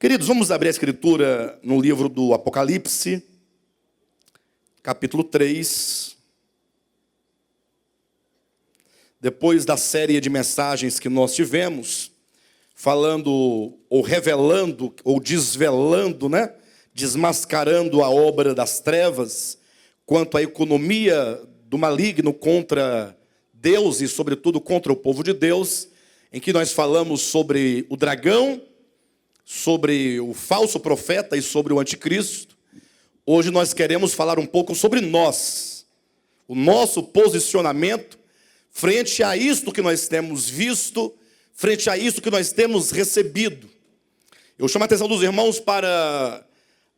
Queridos, vamos abrir a escritura no livro do Apocalipse, capítulo 3. Depois da série de mensagens que nós tivemos, falando, ou revelando, ou desvelando, desmascarando a obra das trevas, quanto à economia do maligno contra Deus e, sobretudo, contra o povo de Deus, em que nós falamos sobre o dragão, sobre o falso profeta e sobre o anticristo. Hoje nós queremos falar um pouco sobre nós, o nosso posicionamento frente a isto que nós temos visto, frente a isto que nós temos recebido. Eu chamo a atenção dos irmãos para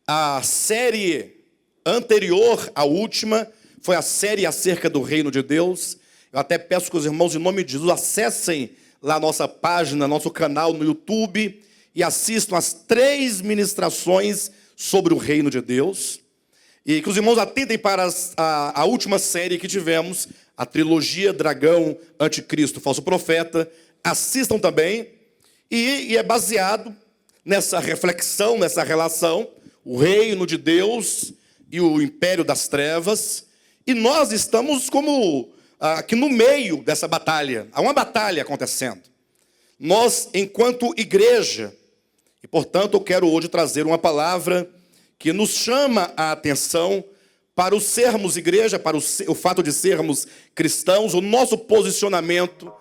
a série anterior à última, foi a série acerca do reino de Deus. Eu até peço que os irmãos, em nome de Jesus, acessem lá a nossa página, nosso canal no YouTube, e assistam as 3 ministrações sobre o reino de Deus. E que os irmãos atentem para a última série que tivemos, a trilogia Dragão, Anticristo, Falso Profeta. Assistam também. E é baseado nessa reflexão, nessa relação, o reino de Deus e o império das trevas. E nós estamos como aqui no meio dessa batalha. Há uma batalha acontecendo. Nós, enquanto igreja, e, portanto, eu quero hoje trazer uma palavra que nos chama a atenção para o sermos igreja, para o fato de sermos cristãos, o nosso posicionamento,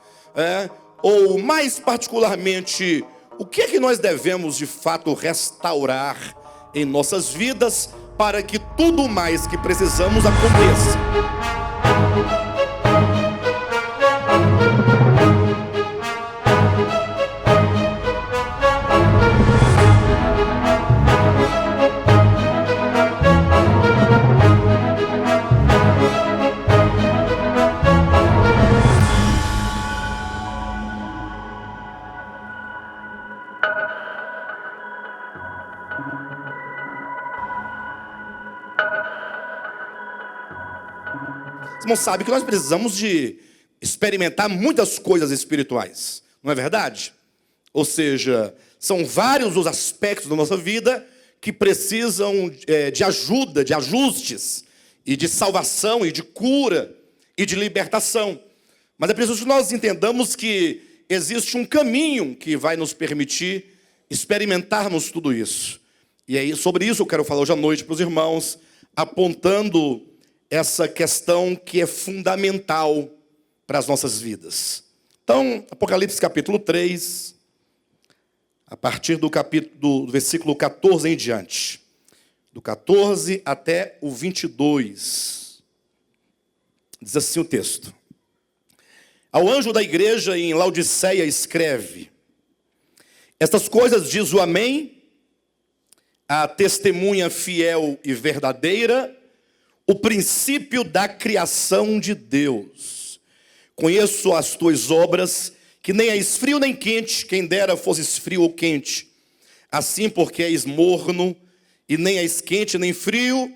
ou mais particularmente, o que é que nós devemos de fato restaurar em nossas vidas para que tudo mais que precisamos aconteça. Os irmãos sabem que nós precisamos de experimentar muitas coisas espirituais, não é verdade? Ou seja, são vários os aspectos da nossa vida que precisam de ajuda, de ajustes, e de salvação, e de cura, e de libertação. Mas é preciso que nós entendamos que existe um caminho que vai nos permitir experimentarmos tudo isso. E aí, sobre isso eu quero falar hoje à noite para os irmãos, apontando essa questão que é fundamental para as nossas vidas. Então, Apocalipse capítulo 3, a partir do versículo 14 em diante. Do 14 até o 22. Diz assim o texto. Ao anjo da igreja em Laodiceia escreve: estas coisas diz o Amém, a testemunha fiel e verdadeira, o princípio da criação de Deus. Conheço as tuas obras, que nem és frio nem quente, quem dera fosses frio ou quente. Assim, porque és morno, e nem és quente nem frio,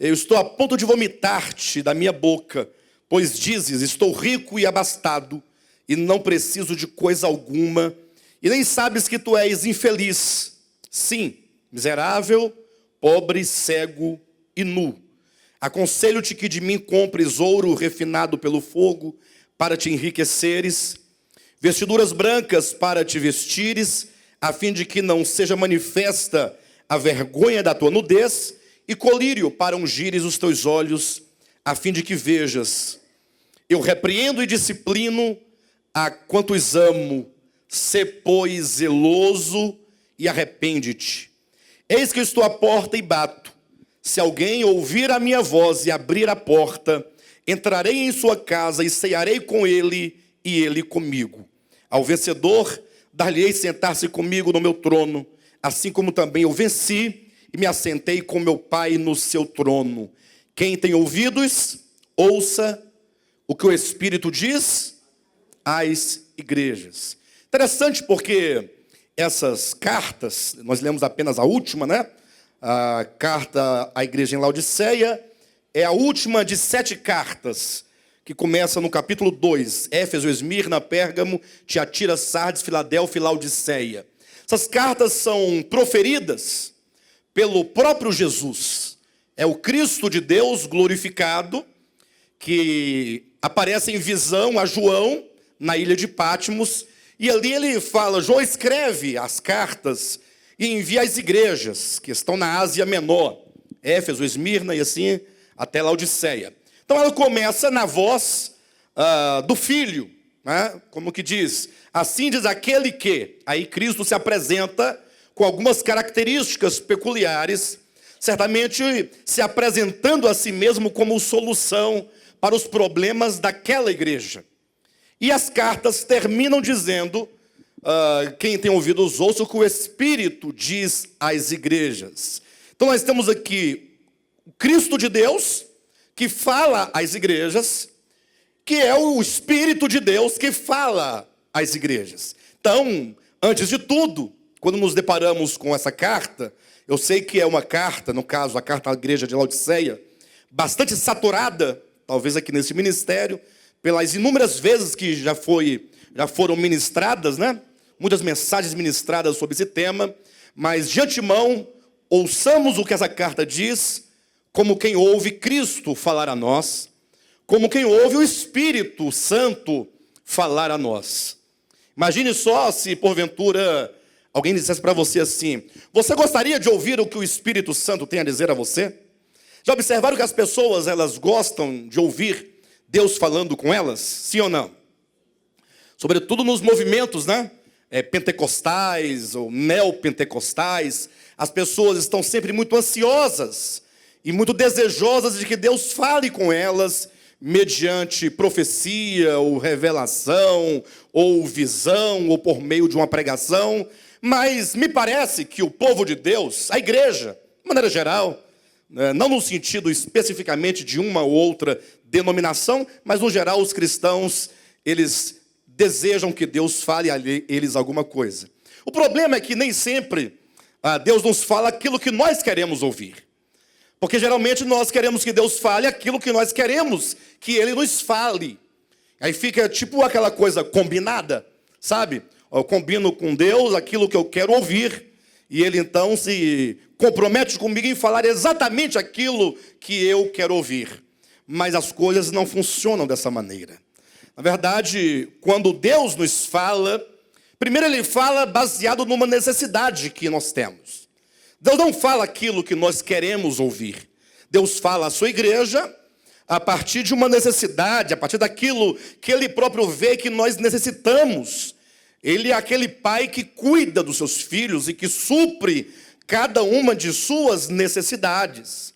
eu estou a ponto de vomitar-te da minha boca, pois dizes, estou rico e abastado, e não preciso de coisa alguma, e nem sabes que tu és infeliz, sim, miserável, pobre, cego e nu. Aconselho-te que de mim compres ouro refinado pelo fogo, para te enriqueceres, vestiduras brancas para te vestires, a fim de que não seja manifesta a vergonha da tua nudez, e colírio para ungires os teus olhos, a fim de que vejas. Eu repreendo e disciplino a quantos amo, sê, pois, zeloso e arrepende-te. Eis que eu estou à porta e bato. Se alguém ouvir a minha voz e abrir a porta, entrarei em sua casa e cearei com ele e ele comigo. Ao vencedor, dar-lhe-ei sentar-se comigo no meu trono, assim como também eu venci e me assentei com meu Pai no seu trono. Quem tem ouvidos, ouça o que o Espírito diz às igrejas. Interessante porque essas cartas, nós lemos apenas a última, A carta à igreja em Laodiceia é a última de 7 cartas, que começa no capítulo 2. Éfeso, Esmirna, Pérgamo, Tiatira, Sardes, Filadélfia e Laodiceia. Essas cartas são proferidas pelo próprio Jesus. É o Cristo de Deus glorificado que aparece em visão a João na ilha de Patmos. E ali ele fala, João escreve as cartas e envia às igrejas que estão na Ásia Menor, Éfeso, Esmirna e assim até Laodiceia. Então ela começa na voz do Filho, né? Como que diz? Assim diz aquele que, aí Cristo se apresenta com algumas características peculiares, certamente se apresentando a si mesmo como solução para os problemas daquela igreja. E as cartas terminam dizendo, quem tem ouvidos ouça o que o Espírito diz às igrejas. Então nós temos aqui o Cristo de Deus, que fala às igrejas, que é o Espírito de Deus que fala às igrejas. Então, antes de tudo, quando nos deparamos com essa carta, eu sei que é uma carta, no caso, a carta à igreja de Laodiceia, bastante saturada, talvez aqui nesse ministério, pelas inúmeras vezes que já foram ministradas, né? Muitas mensagens ministradas sobre esse tema, mas de antemão, ouçamos o que essa carta diz, como quem ouve Cristo falar a nós, como quem ouve o Espírito Santo falar a nós. Imagine só se, porventura, alguém dissesse para você assim, você gostaria de ouvir o que o Espírito Santo tem a dizer a você? Já observaram que as pessoas, elas gostam de ouvir Deus falando com elas? Sim ou não? Sobretudo nos movimentos, né? Pentecostais ou neopentecostais, as pessoas estão sempre muito ansiosas e muito desejosas de que Deus fale com elas mediante profecia, ou revelação, ou visão, ou por meio de uma pregação. Mas me parece que o povo de Deus, a igreja, de maneira geral, não no sentido especificamente de uma ou outra denominação, mas no geral os cristãos, eles desejam que Deus fale a eles alguma coisa. O problema é que nem sempre Deus nos fala aquilo que nós queremos ouvir. Porque geralmente nós queremos que Deus fale aquilo que nós queremos que Ele nos fale. Aí fica tipo aquela coisa combinada, sabe? Eu combino com Deus aquilo que eu quero ouvir, e Ele então se compromete comigo em falar exatamente aquilo que eu quero ouvir. Mas as coisas não funcionam dessa maneira. Na verdade, quando Deus nos fala, primeiro Ele fala baseado numa necessidade que nós temos. Deus não fala aquilo que nós queremos ouvir. Deus fala à sua igreja a partir de uma necessidade, a partir daquilo que Ele próprio vê que nós necessitamos. Ele é aquele pai que cuida dos seus filhos e que supre cada uma de suas necessidades.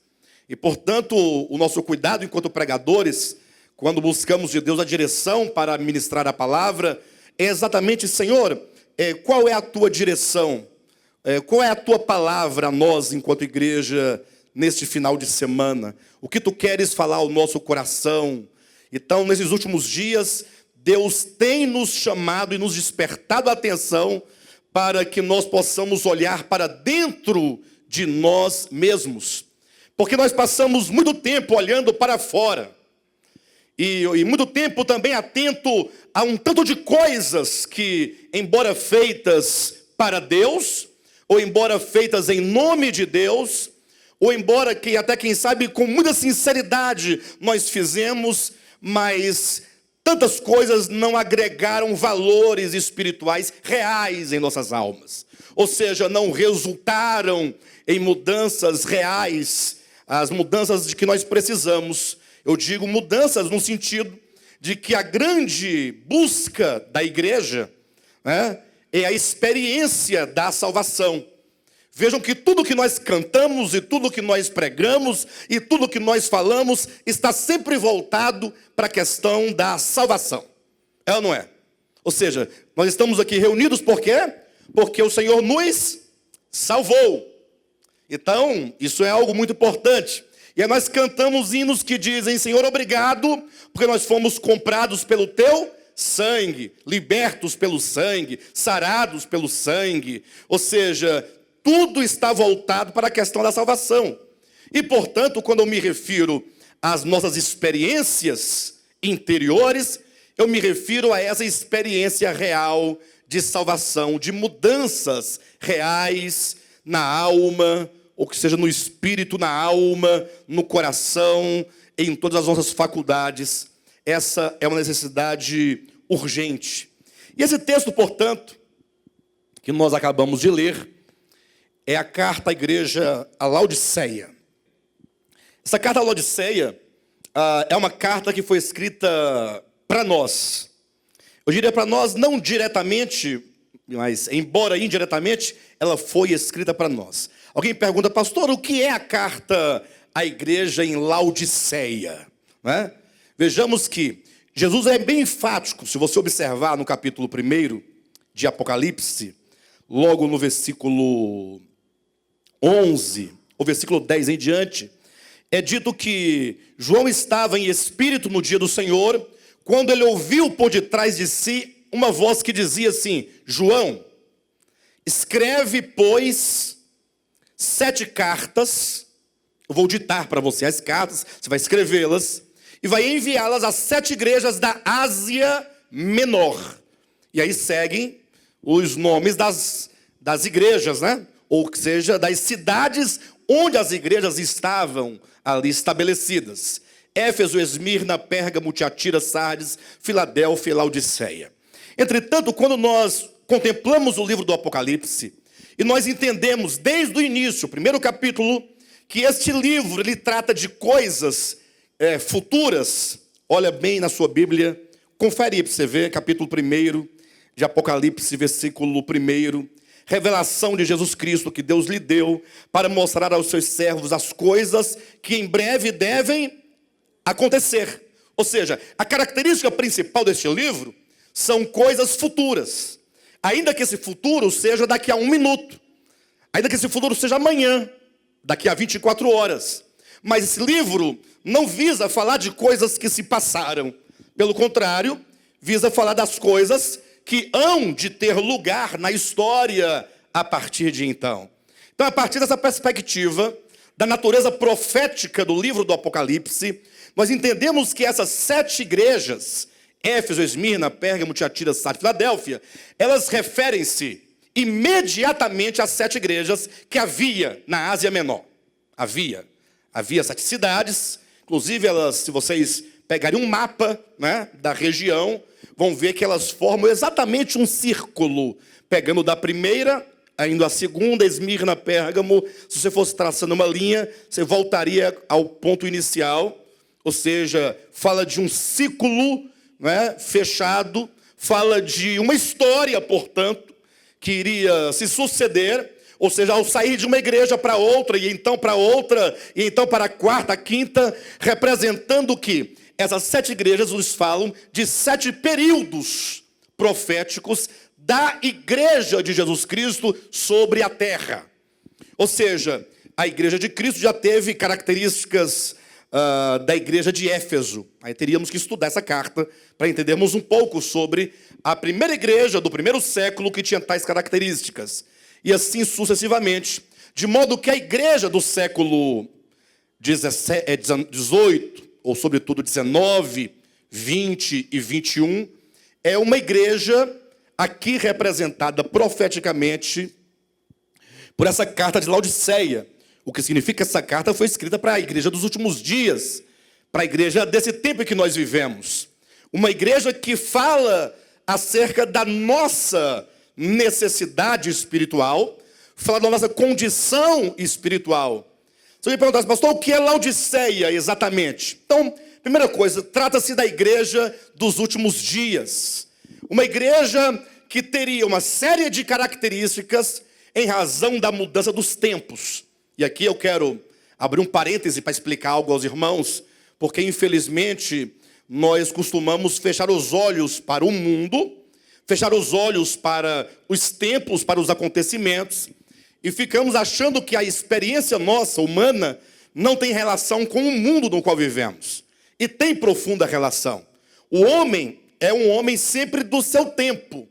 E, portanto, o nosso cuidado enquanto pregadores, quando buscamos de Deus a direção para ministrar a palavra, é exatamente, Senhor, qual é a tua direção? Qual é a tua palavra a nós, enquanto igreja, neste final de semana? O que tu queres falar ao nosso coração? Então, nesses últimos dias, Deus tem nos chamado e nos despertado a atenção para que nós possamos olhar para dentro de nós mesmos. Porque nós passamos muito tempo olhando para fora. E muito tempo também atento a um tanto de coisas que, embora feitas para Deus, ou embora feitas em nome de Deus, ou embora que até quem sabe com muita sinceridade nós fizemos, mas tantas coisas não agregaram valores espirituais reais em nossas almas. Ou seja, não resultaram em mudanças reais, as mudanças de que nós precisamos. Eu digo mudanças no sentido de que a grande busca da igreja, né, é a experiência da salvação. Vejam que tudo que nós cantamos e tudo que nós pregamos e tudo que nós falamos está sempre voltado para a questão da salvação. É ou não é? Ou seja, nós estamos aqui reunidos por quê? Porque o Senhor nos salvou. Então, isso é algo muito importante. E aí nós cantamos hinos que dizem, Senhor, obrigado, porque nós fomos comprados pelo teu sangue, libertos pelo sangue, sarados pelo sangue. Ou seja, tudo está voltado para a questão da salvação. E, portanto, quando eu me refiro às nossas experiências interiores, eu me refiro a essa experiência real de salvação, de mudanças reais na alma, ou que seja no espírito, na alma, no coração, em todas as nossas faculdades. Essa é uma necessidade urgente. E esse texto, portanto, que nós acabamos de ler, é a carta à igreja a Laodiceia. Essa carta a Laodiceia é uma carta que foi escrita para nós. Eu diria para nós, não diretamente, mas embora indiretamente, ela foi escrita para nós. Alguém pergunta, pastor, o que é a carta à igreja em Laodiceia? Né? Vejamos que Jesus é bem enfático, se você observar no capítulo 1 de Apocalipse, logo no versículo 11, o versículo 10 em diante, é dito que João estava em espírito no dia do Senhor, quando ele ouviu por detrás de si uma voz que dizia assim, João, escreve, pois, 7 cartas, eu vou ditar para você as cartas, você vai escrevê-las, e vai enviá-las às 7 igrejas da Ásia Menor. E aí seguem os nomes das igrejas, né? Ou seja, das cidades onde as igrejas estavam ali estabelecidas. Éfeso, Esmirna, Pérgamo, Tiatira, Sardes, Filadélfia e Laodiceia. Entretanto, quando nós contemplamos o livro do Apocalipse, e nós entendemos desde o início, o primeiro capítulo, que este livro ele trata de coisas futuras. Olha bem na sua Bíblia, confere aí para você ver, capítulo 1 de Apocalipse, versículo 1, revelação de Jesus Cristo que Deus lhe deu para mostrar aos seus servos as coisas que em breve devem acontecer. Ou seja, a característica principal deste livro são coisas futuras. Ainda que esse futuro seja daqui a 1 minuto. Ainda que esse futuro seja amanhã, daqui a 24 horas. Mas esse livro não visa falar de coisas que se passaram. Pelo contrário, visa falar das coisas que hão de ter lugar na história a partir de então. Então, a partir dessa perspectiva, da natureza profética do livro do Apocalipse, nós entendemos que essas 7 igrejas, Éfeso, Esmirna, Pérgamo, Tiatira, Sardes, Filadélfia, elas referem-se imediatamente às 7 igrejas que havia na Ásia Menor. Havia 7 cidades, inclusive elas, se vocês pegarem um mapa, né, da região, vão ver que elas formam exatamente um círculo, pegando da primeira, indo à segunda, Esmirna, Pérgamo. Se você fosse traçando uma linha, você voltaria ao ponto inicial, ou seja, fala de um ciclo, né, fechado, fala de uma história, portanto, que iria se suceder, ou seja, ao sair de uma igreja para outra, e então para outra, e então para a quarta, a quinta, representando que essas 7 igrejas nos falam de 7 períodos proféticos da igreja de Jesus Cristo sobre a terra. Ou seja, a igreja de Cristo já teve características da igreja de Éfeso. Aí teríamos que estudar essa carta para entendermos um pouco sobre a primeira igreja do primeiro século que tinha tais características. E assim sucessivamente. De modo que a igreja do século 18, ou sobretudo 19, 20 e 21, é uma igreja aqui representada profeticamente por essa carta de Laodiceia. O que significa que essa carta foi escrita para a igreja dos últimos dias, para a igreja desse tempo que nós vivemos. Uma igreja que fala acerca da nossa necessidade espiritual, fala da nossa condição espiritual. Você me perguntasse, pastor, o que é Laodiceia exatamente? Então, primeira coisa, trata-se da igreja dos últimos dias. Uma igreja que teria uma série de características em razão da mudança dos tempos. E aqui eu quero abrir um parêntese para explicar algo aos irmãos, porque infelizmente nós costumamos fechar os olhos para o mundo, fechar os olhos para os tempos, para os acontecimentos, e ficamos achando que a experiência nossa, humana, não tem relação com o mundo no qual vivemos. E tem profunda relação. O homem é um homem sempre do seu tempo.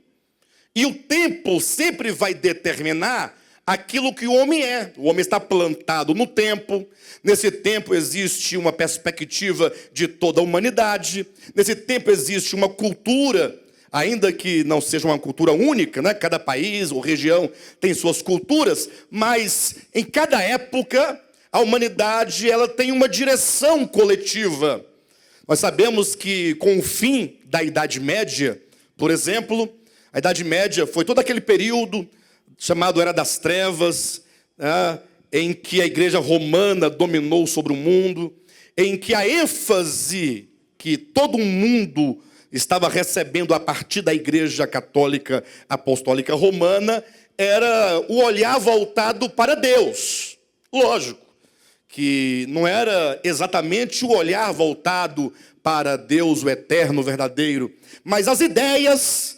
E o tempo sempre vai determinar aquilo que o homem é. O homem está plantado no tempo. Nesse tempo existe uma perspectiva de toda a humanidade. Nesse tempo existe uma cultura ainda que não seja uma cultura única, né? Cada país ou região tem suas culturas, mas em cada época a humanidade ela tem uma direção coletiva. Nós sabemos que com o fim da Idade Média, por exemplo, a Idade Média foi todo aquele período chamado Era das Trevas, né? Em que a Igreja Romana dominou sobre o mundo, em que a ênfase que todo mundo estava recebendo a partir da Igreja Católica Apostólica Romana era o olhar voltado para Deus. Lógico que não era exatamente o olhar voltado para Deus, o eterno, o verdadeiro, mas as ideias,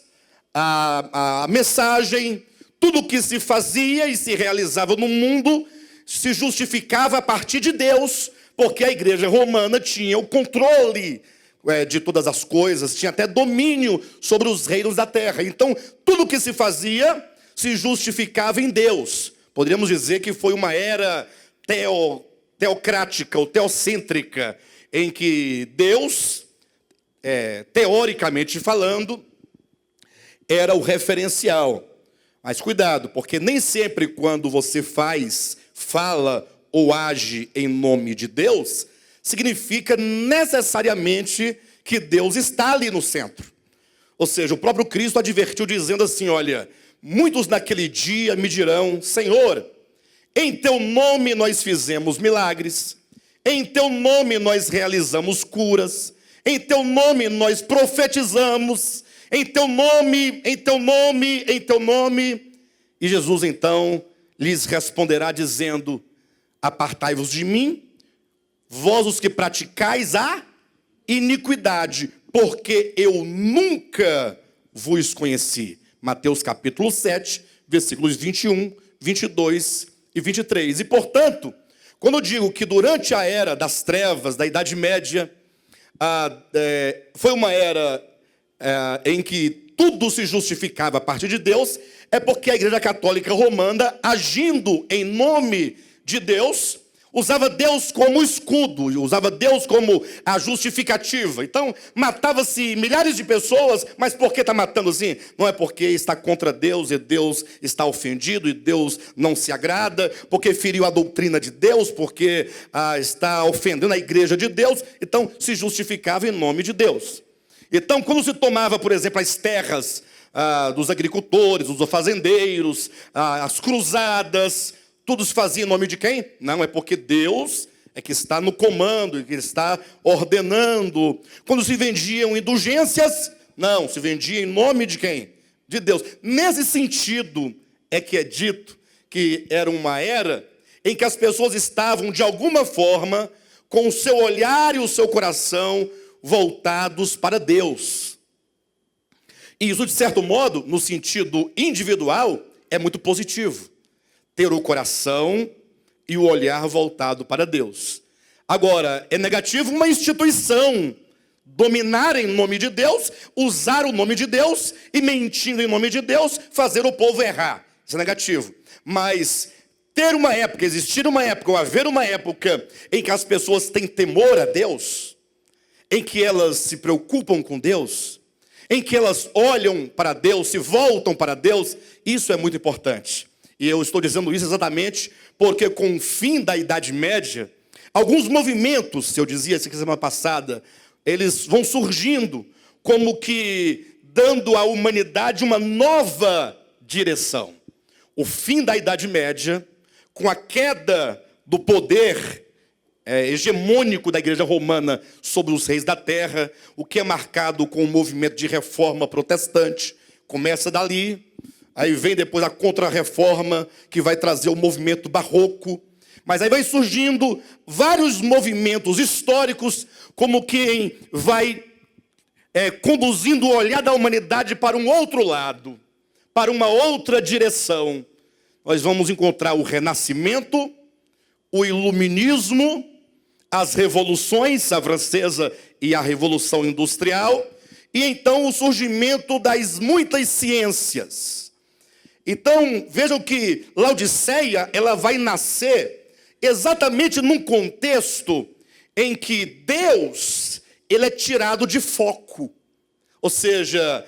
a mensagem, tudo o que se fazia e se realizava no mundo se justificava a partir de Deus, porque a Igreja Romana tinha o controle de todas as coisas, tinha até domínio sobre os reinos da terra. Então, tudo o que se fazia se justificava em Deus. Poderíamos dizer que foi uma era teocrática ou teocêntrica, em que Deus, teoricamente falando, era o referencial. Mas cuidado, porque nem sempre quando você fala ou age em nome de Deus, significa necessariamente que Deus está ali no centro. Ou seja, o próprio Cristo advertiu dizendo assim, olha, muitos naquele dia me dirão, Senhor, em teu nome nós fizemos milagres, em teu nome nós realizamos curas, em teu nome nós profetizamos, em teu nome, em teu nome, em teu nome. E Jesus então lhes responderá dizendo, apartai-vos de mim, vós os que praticais a iniquidade, porque eu nunca vos conheci. Mateus capítulo 7, versículos 21, 22 e 23. E portanto, quando eu digo que durante a era das trevas, da Idade Média, foi uma era em que tudo se justificava a partir de Deus, é porque a Igreja Católica Romana, agindo em nome de Deus, usava Deus como escudo, usava Deus como a justificativa. Então, matava-se milhares de pessoas, mas por que está matando assim? Não é porque está contra Deus e Deus está ofendido e Deus não se agrada, porque feriu a doutrina de Deus, porque está ofendendo a igreja de Deus, então se justificava em nome de Deus. Então, quando se tomava, por exemplo, as terras dos agricultores, dos fazendeiros, as cruzadas, tudo se fazia em nome de quem? Não, é porque Deus é que está no comando, que está ordenando. Quando se vendiam indulgências, não, se vendia em nome de quem? De Deus. Nesse sentido é que é dito que era uma era em que as pessoas estavam, de alguma forma, com o seu olhar e o seu coração voltados para Deus. E isso, de certo modo, no sentido individual, é muito positivo. Ter o coração e o olhar voltado para Deus. Agora, é negativo uma instituição dominar em nome de Deus, usar o nome de Deus e, mentindo em nome de Deus, fazer o povo errar. Isso é negativo. Mas ter uma época, existir uma época, ou haver uma época em que as pessoas têm temor a Deus, em que elas se preocupam com Deus, em que elas olham para Deus, se voltam para Deus, isso é muito importante. E eu estou dizendo isso exatamente porque com o fim da Idade Média, alguns movimentos, eu dizia essa semana passada, eles vão surgindo como que dando à humanidade uma nova direção. O fim da Idade Média, com a queda do poder hegemônico da Igreja Romana sobre os reis da terra, o que é marcado com o movimento de reforma protestante, começa dali. Aí vem depois a Contra-Reforma, que vai trazer o movimento barroco. Mas aí vai surgindo vários movimentos históricos, como quem vai conduzindo o olhar da humanidade para um outro lado, para uma outra direção. Nós vamos encontrar o Renascimento, o Iluminismo, as revoluções, a francesa e a Revolução Industrial, e então o surgimento das muitas ciências. Então, vejam que Laodiceia, ela vai nascer exatamente num contexto em que Deus, ele é tirado de foco. Ou seja,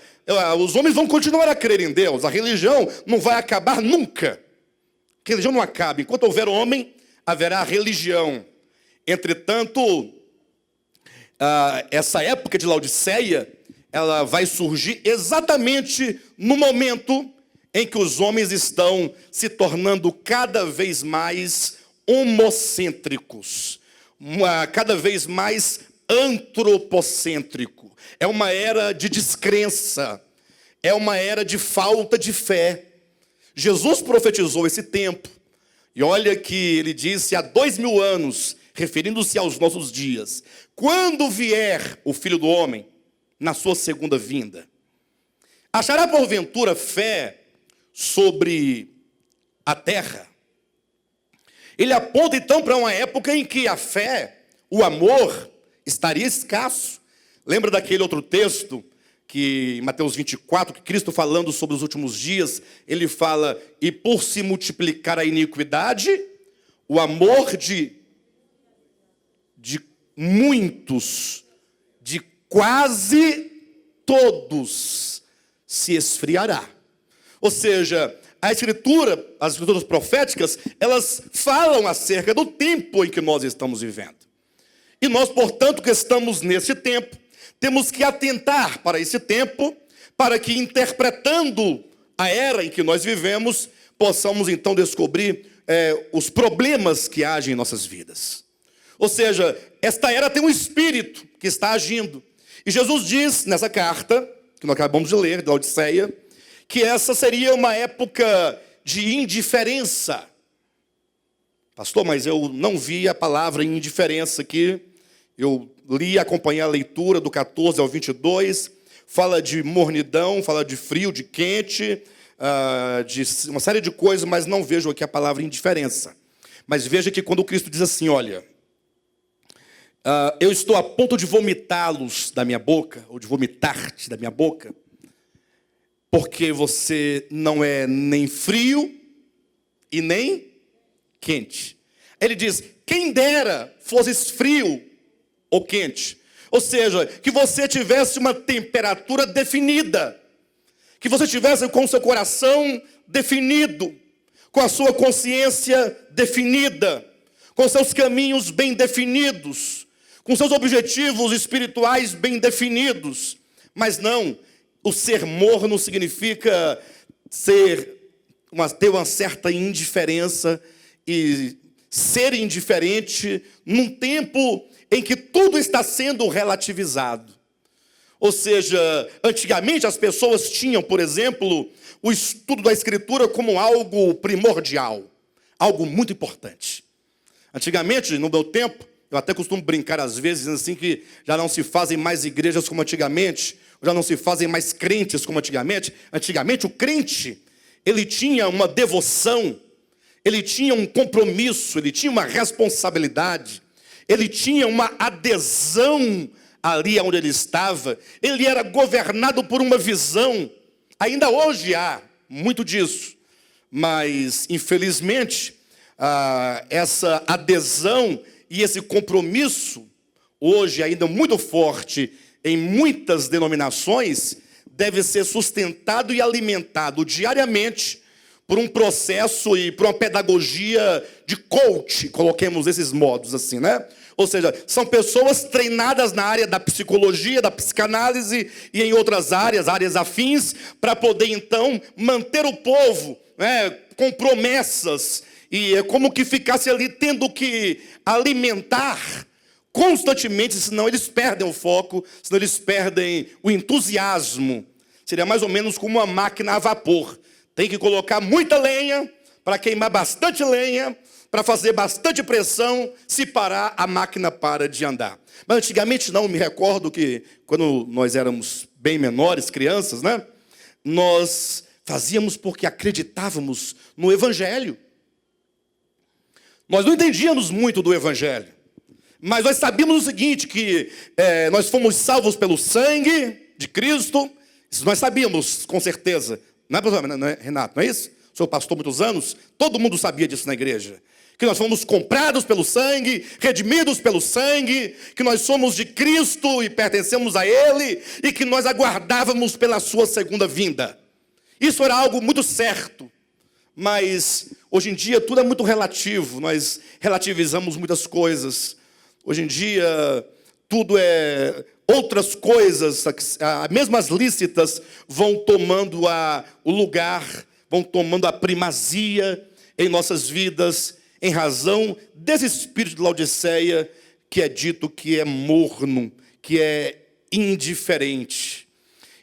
os homens vão continuar a crer em Deus. A religião não vai acabar nunca. A religião não acaba. Enquanto houver homem, haverá religião. Entretanto, essa época de Laodiceia, ela vai surgir exatamente no momento em que os homens estão se tornando cada vez mais homocêntricos, cada vez mais antropocêntrico. É uma era de descrença, é uma era de falta de fé. Jesus profetizou esse tempo, e olha que ele disse há 2000 anos, referindo-se aos nossos dias: quando vier o Filho do Homem, na sua segunda vinda, achará porventura fé sobre a terra? Ele aponta então para uma época em que a fé, o amor, estaria escasso. Lembra daquele outro texto, que em Mateus 24, que Cristo falando sobre os últimos dias, ele fala: e por se multiplicar a iniquidade, o amor de muitos, de quase todos, se esfriará. Ou seja, as escrituras proféticas, elas falam acerca do tempo em que nós estamos vivendo. E nós, portanto, que estamos nesse tempo, temos que atentar para esse tempo, para que, interpretando a era em que nós vivemos, possamos então descobrir os problemas que agem em nossas vidas. Ou seja, esta era tem um espírito que está agindo. E Jesus diz nessa carta, que nós acabamos de ler, da Laodiceia, que essa seria uma época de indiferença. Pastor, mas eu não vi a palavra indiferença aqui. Eu li, acompanhei a leitura do 14 ao 22, fala de mornidão, fala de frio, de quente, de uma série de coisas, mas não vejo aqui a palavra indiferença. Mas veja que quando Cristo diz assim, olha, eu estou a ponto de vomitá-los da minha boca, ou de vomitar-te da minha boca, porque você não é nem frio e nem quente. Ele diz, quem dera fosses frio ou quente. Ou seja, que você tivesse uma temperatura definida, que você tivesse com o seu coração definido, com a sua consciência definida, com seus caminhos bem definidos, com seus objetivos espirituais bem definidos. Mas não, o ser morno significa ter uma certa indiferença, e ser indiferente num tempo em que tudo está sendo relativizado. Ou seja, antigamente as pessoas tinham, por exemplo, o estudo da Escritura como algo primordial, algo muito importante. Antigamente, no meu tempo, eu até costumo brincar às vezes assim que já não se fazem mais igrejas como antigamente, já não se fazem mais crentes como antigamente. Antigamente o crente, ele tinha uma devoção, ele tinha um compromisso, ele tinha uma responsabilidade, ele tinha uma adesão ali onde ele estava, ele era governado por uma visão. Ainda hoje há muito disso, mas infelizmente essa adesão e esse compromisso, hoje ainda muito forte em muitas denominações, deve ser sustentado e alimentado diariamente por um processo e por uma pedagogia de coach, coloquemos esses modos assim, né? Ou seja, são pessoas treinadas na área da psicologia, da psicanálise e em outras áreas afins, para poder então manter o povo, né, com promessas, e é como que ficasse ali tendo que alimentar constantemente, senão eles perdem o foco, senão eles perdem o entusiasmo. Seria mais ou menos como uma máquina a vapor. Tem que colocar muita lenha para queimar bastante lenha, para fazer bastante pressão. Se parar, a máquina para de andar. Mas antigamente não, me recordo que quando nós éramos bem menores, crianças, né? Nós fazíamos porque acreditávamos no Evangelho. Nós não entendíamos muito do Evangelho, mas nós sabíamos o seguinte, que nós fomos salvos pelo sangue de Cristo. Isso nós sabíamos, com certeza. Não é, Renato? Não é isso? sou pastor há muitos anos, todo mundo sabia disso na igreja. Que nós fomos comprados pelo sangue, redimidos pelo sangue, que nós somos de Cristo e pertencemos a Ele, e que nós aguardávamos pela sua segunda vinda. Isso era algo muito certo, mas hoje em dia tudo é muito relativo, nós relativizamos muitas coisas. Hoje em dia tudo é outras coisas, mesmo as lícitas vão tomando o lugar, vão tomando a primazia em nossas vidas, em razão desse espírito de Laodiceia, que é dito que é morno, que é indiferente.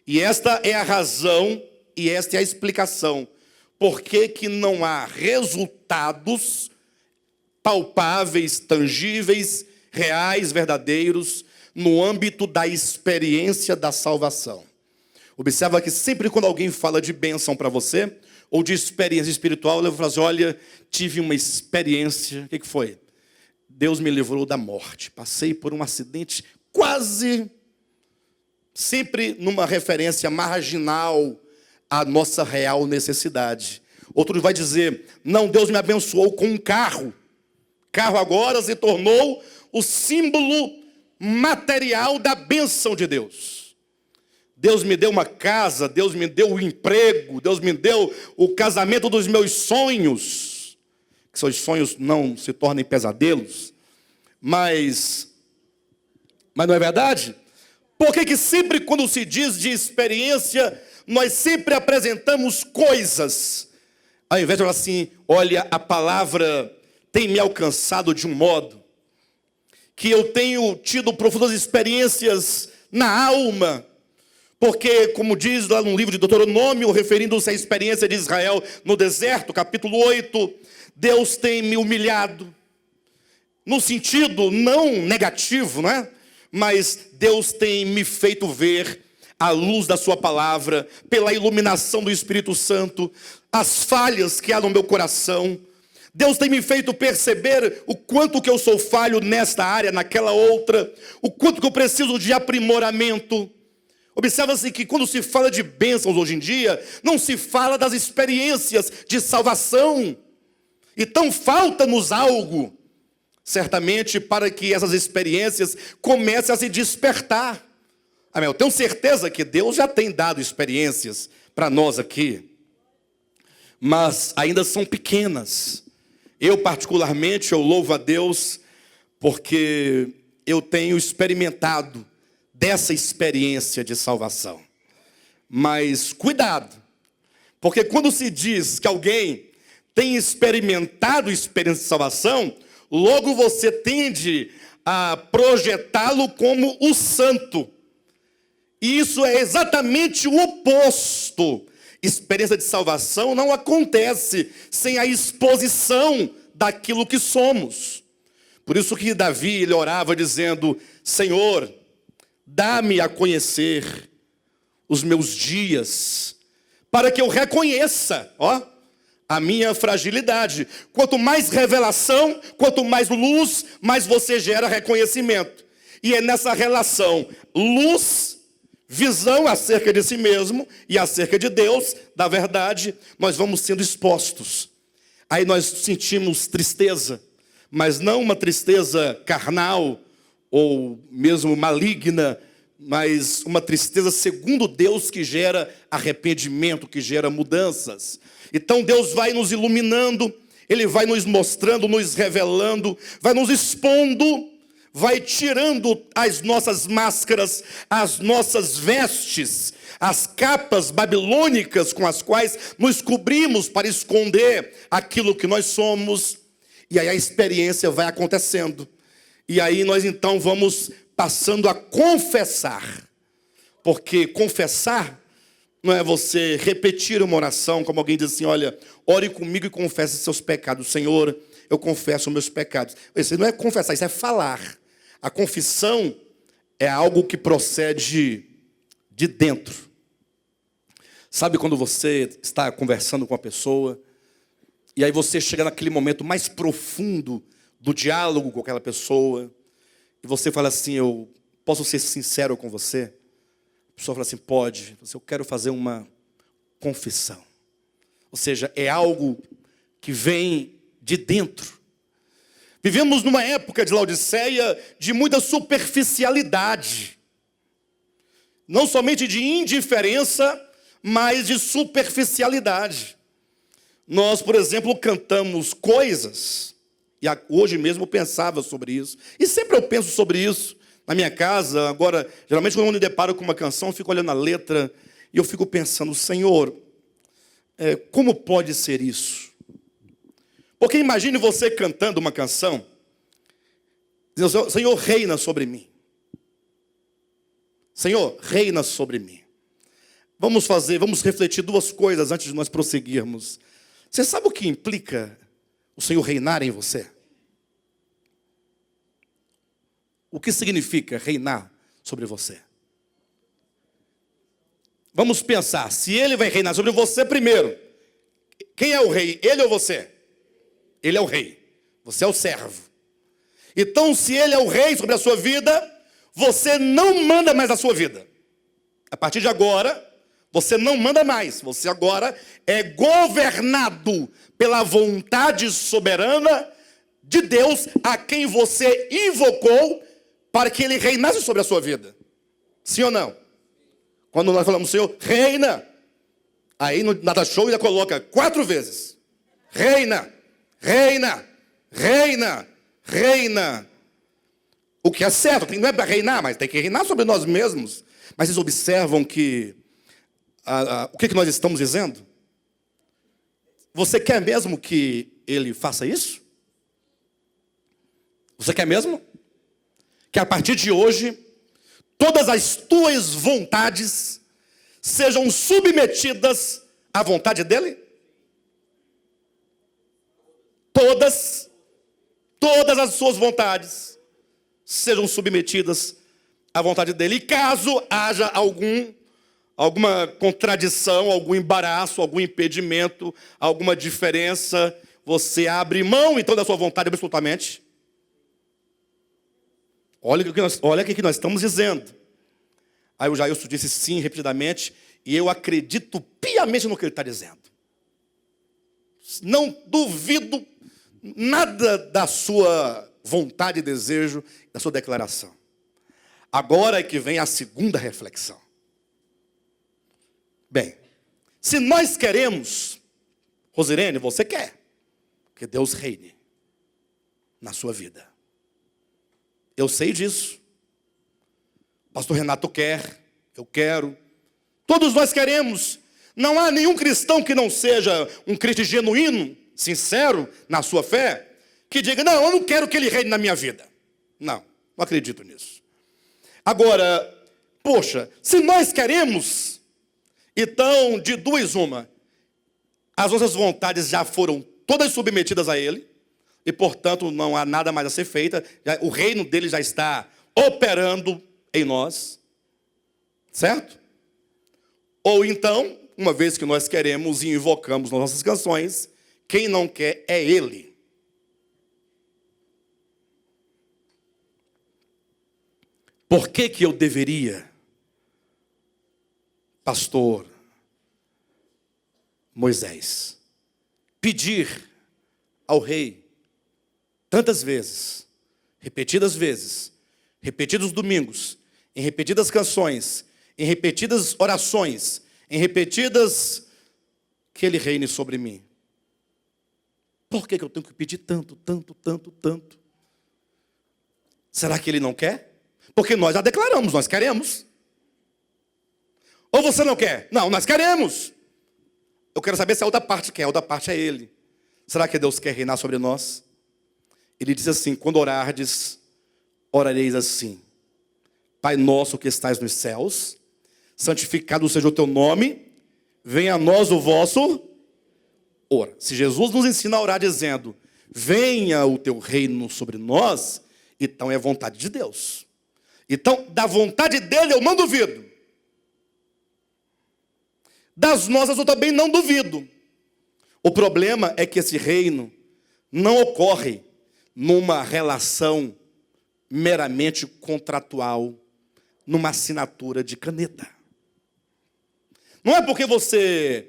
E esta é a razão, e esta é a explicação, por que não há resultados palpáveis, tangíveis, reais, verdadeiros, no âmbito da experiência da salvação. Observa que sempre quando alguém fala de bênção para você, ou de experiência espiritual, ele fala assim, olha, tive uma experiência, o que foi? Deus me livrou da morte, passei por um acidente quase, sempre numa referência marginal à nossa real necessidade. Outro vai dizer, não, Deus me abençoou com um carro. Carro agora se tornou o símbolo material da bênção de Deus. Deus me deu uma casa, Deus me deu o emprego, Deus me deu o casamento dos meus sonhos. Que seus sonhos não se tornem pesadelos. Mas não é verdade? Por que sempre quando se diz de experiência, nós sempre apresentamos coisas? Ao invés de falar assim, olha, a palavra tem me alcançado de um modo que eu tenho tido profundas experiências na alma. Porque, como diz lá no livro de Deuteronômio, referindo-se à experiência de Israel no deserto, capítulo 8, Deus tem me humilhado, no sentido não negativo, não é? Mas Deus tem me feito ver a luz da sua palavra, pela iluminação do Espírito Santo, as falhas que há no meu coração. Deus tem me feito perceber o quanto que eu sou falho nesta área, naquela outra, o quanto que eu preciso de aprimoramento. Observa-se que quando se fala de bênçãos hoje em dia, não se fala das experiências de salvação. Então falta-nos algo, certamente, para que essas experiências comecem a se despertar. Amém? Eu tenho certeza que Deus já tem dado experiências para nós aqui, mas ainda são pequenas. Eu particularmente, eu louvo a Deus, porque eu tenho experimentado dessa experiência de salvação. Mas cuidado, porque quando se diz que alguém tem experimentado experiência de salvação, logo você tende a projetá-lo como o santo. E isso é exatamente o oposto. Experiência de salvação não acontece sem a exposição daquilo que somos. Por isso que Davi, ele orava dizendo, Senhor, dá-me a conhecer os meus dias, para que eu reconheça, a minha fragilidade. Quanto mais revelação, quanto mais luz, mais você gera reconhecimento. E é nessa relação, luz, visão acerca de si mesmo e acerca de Deus, da verdade, nós vamos sendo expostos. Aí nós sentimos tristeza, mas não uma tristeza carnal, ou mesmo maligna, mas uma tristeza segundo Deus que gera arrependimento, que gera mudanças. Então Deus vai nos iluminando, Ele vai nos mostrando, nos revelando, vai nos expondo, vai tirando as nossas máscaras, as nossas vestes, as capas babilônicas com as quais nos cobrimos para esconder aquilo que nós somos. E aí a experiência vai acontecendo. E aí nós então vamos passando a confessar. Porque confessar não é você repetir uma oração, como alguém diz assim, olha, ore comigo e confesse seus pecados. Senhor, eu confesso os meus pecados. Isso não é confessar, isso é falar. A confissão é algo que procede de dentro. Sabe quando você está conversando com uma pessoa, e aí você chega naquele momento mais profundo do diálogo com aquela pessoa, e você fala assim, eu posso ser sincero com você? A pessoa fala assim, pode. Eu quero fazer uma confissão. Ou seja, é algo que vem de dentro. Vivemos numa época de Laodiceia de muita superficialidade. Não somente de indiferença, mas de superficialidade. Nós, por exemplo, cantamos coisas, e hoje mesmo eu pensava sobre isso, e sempre eu penso sobre isso na minha casa. Agora, geralmente quando eu me deparo com uma canção, eu fico olhando a letra, e eu fico pensando, Senhor, como pode ser isso? Porque imagine você cantando uma canção, dizendo, Senhor, reina sobre mim. Senhor, reina sobre mim. Vamos refletir duas coisas antes de nós prosseguirmos. Você sabe o que implica o Senhor reinar em você? O que significa reinar sobre você? Vamos pensar, se Ele vai reinar sobre você primeiro, quem é o rei? Ele ou você? Ele é o rei, você é o servo. Então, se Ele é o rei sobre a sua vida, você não manda mais a sua vida. A partir de agora, você não manda mais. Você agora é governado pela vontade soberana de Deus, a quem você invocou para que Ele reinasse sobre a sua vida. Sim ou não? Quando nós falamos, Senhor, reina. Aí no Nada Show ainda coloca 4 vezes. Reina, reina, reina, reina. O que é certo, não é para reinar, mas tem que reinar sobre nós mesmos. Mas vocês observam que o que nós estamos dizendo? Você quer mesmo que Ele faça isso? Você quer mesmo? Que a partir de hoje, todas as tuas vontades sejam submetidas à vontade dEle? Todas as suas vontades sejam submetidas à vontade dEle. E caso haja alguma contradição, algum embaraço, algum impedimento, alguma diferença, você abre mão então da sua vontade absolutamente. Olha o que nós estamos dizendo. Aí o Jailson disse sim repetidamente, e eu acredito piamente no que ele está dizendo. Não duvido nada da sua vontade e desejo, da sua declaração. Agora é que vem a segunda reflexão. Bem, se nós queremos, Rosirene, você quer que Deus reine na sua vida. Eu sei disso. Pastor Renato quer, eu quero. Todos nós queremos. Não há nenhum cristão que não seja um crente genuíno, sincero na sua fé, que diga, não, eu não quero que Ele reine na minha vida. Não acredito nisso. Agora, poxa, se nós queremos, então, de duas uma, as nossas vontades já foram todas submetidas a Ele, e, portanto, não há nada mais a ser feito, o reino dele já está operando em nós, certo? Ou então, uma vez que nós queremos e invocamos nas nossas canções, quem não quer é Ele. Por que eu deveria, pastor Moisés, pedir ao rei tantas vezes, repetidos domingos, em repetidas canções, em repetidas orações, em repetidas, que Ele reine sobre mim? Por que eu tenho que pedir tanto? Será que Ele não quer? Porque nós já declaramos, nós queremos. Ou você não quer? Não, nós queremos. Eu quero saber se a outra parte quer, a outra parte é Ele. Será que Deus quer reinar sobre nós? Ele diz assim, quando orardes, orareis assim. Pai nosso que estais nos céus, santificado seja o teu nome, venha a nós o vosso... Ora, se Jesus nos ensina a orar dizendo, venha o teu reino sobre nós, então é vontade de Deus. Então, da vontade dele eu não duvido. Das nossas eu também não duvido. O problema é que esse reino não ocorre numa relação meramente contratual, numa assinatura de caneta. Não é porque você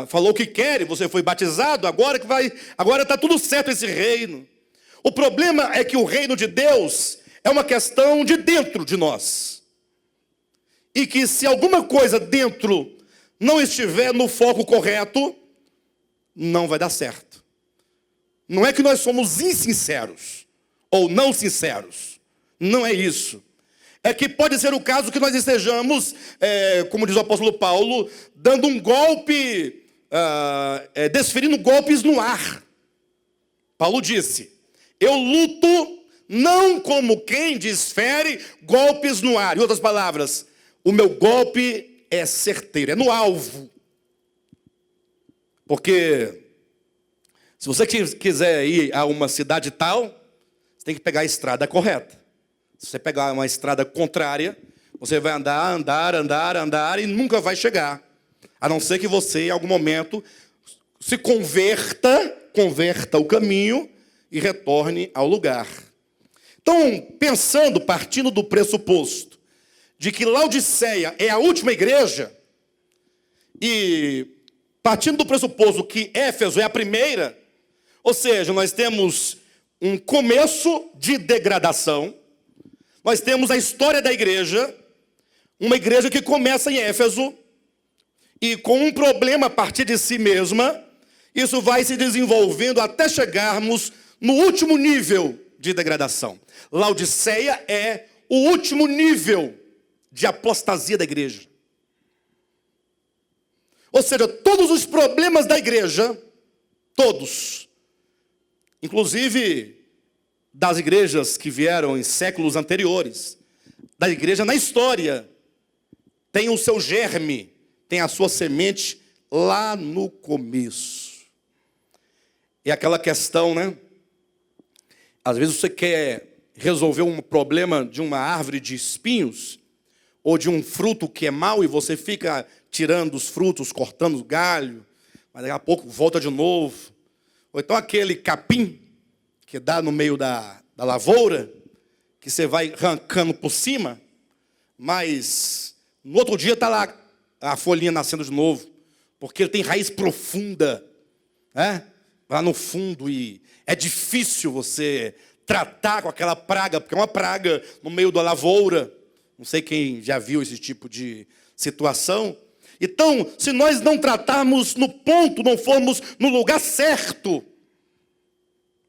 falou que quer, e você foi batizado, agora está tudo certo esse reino. O problema é que o reino de Deus é uma questão de dentro de nós. E que se alguma coisa dentro não estiver no foco correto, não vai dar certo. Não é que nós somos insinceros ou não sinceros. Não é isso. É que pode ser o caso que nós estejamos, como diz o apóstolo Paulo, dando um golpe, desferindo golpes no ar. Paulo disse: eu luto não como quem desfere golpes no ar. Em outras palavras, o meu golpe é certeiro, é no alvo. Porque se você quiser ir a uma cidade tal, você tem que pegar a estrada correta. Se você pegar uma estrada contrária, você vai andar e nunca vai chegar. A não ser que você, em algum momento, se converta o caminho e retorne ao lugar. Então, partindo do pressuposto de que Laodiceia é a última igreja, e partindo do pressuposto que Éfeso é a primeira, ou seja, nós temos um começo de degradação, nós temos a história da igreja, uma igreja que começa em Éfeso, e com um problema a partir de si mesma, isso vai se desenvolvendo até chegarmos no último nível de degradação. Laodiceia é o último nível de apostasia da igreja. Ou seja, todos os problemas da igreja, todos, inclusive das igrejas que vieram em séculos anteriores, da igreja na história, tem o seu germe, tem a sua semente lá no começo. É aquela questão, né? Às vezes você quer resolver um problema de uma árvore de espinhos, ou de um fruto que é mau, e você fica tirando os frutos, cortando o galho, mas daqui a pouco volta de novo. Ou então aquele capim que dá no meio da lavoura, que você vai arrancando por cima, mas no outro dia está lá a folhinha nascendo de novo, porque ele tem raiz profunda, né? Lá no fundo, e é difícil você tratar com aquela praga, porque é uma praga no meio da lavoura. Não sei quem já viu esse tipo de situação. Então, se nós não tratarmos no ponto, não formos no lugar certo,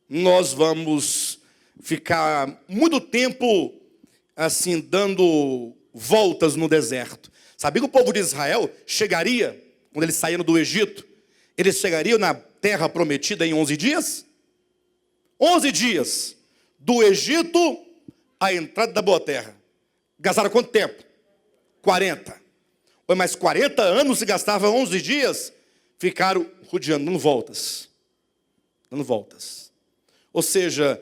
nós vamos ficar muito tempo assim, dando voltas no deserto. Sabia que o povo de Israel chegaria, quando eles saíram do Egito, eles chegariam na terra prometida em 11 dias? 11 dias do Egito à entrada da boa terra. Gastaram quanto tempo? 40. Mas 40 anos se gastava 11 dias, ficaram rodeando, dando voltas. Dando voltas. Ou seja,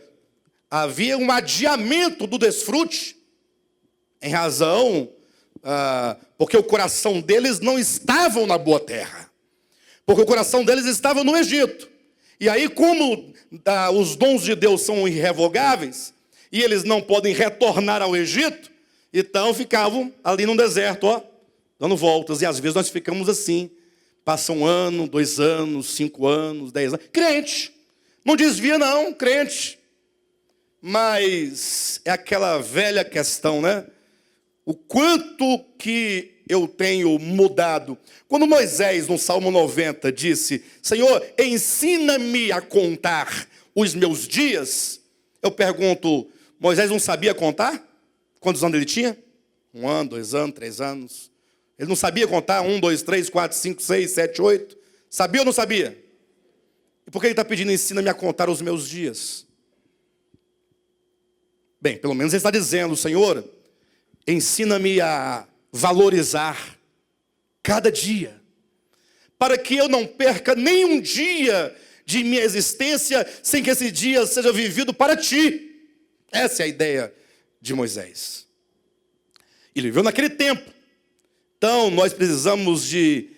havia um adiamento do desfrute, em razão, porque o coração deles não estava na boa terra. Porque o coração deles estava no Egito. E aí, como os dons de Deus são irrevogáveis, e eles não podem retornar ao Egito, então ficavam ali no deserto, dando voltas. E às vezes nós ficamos assim, passa 1 ano, 2 anos, 5 anos, 10 anos. Crente, não desvia não, crente. Mas é aquela velha questão, né? O quanto que eu tenho mudado. Quando Moisés, no Salmo 90, disse: Senhor, ensina-me a contar os meus dias. Eu pergunto, Moisés não sabia contar? Quantos anos ele tinha? 1 ano, 2 anos, 3 anos. Ele não sabia contar 1, 2, 3, 4, 5, 6, 7, 8. Sabia ou não sabia? E por que ele está pedindo, ensina-me a contar os meus dias? Bem, pelo menos ele está dizendo, Senhor, ensina-me a valorizar cada dia, para que eu não perca nenhum dia de minha existência, sem que esse dia seja vivido para ti. Essa é a ideia de Moisés. Ele viveu naquele tempo. Então, nós precisamos de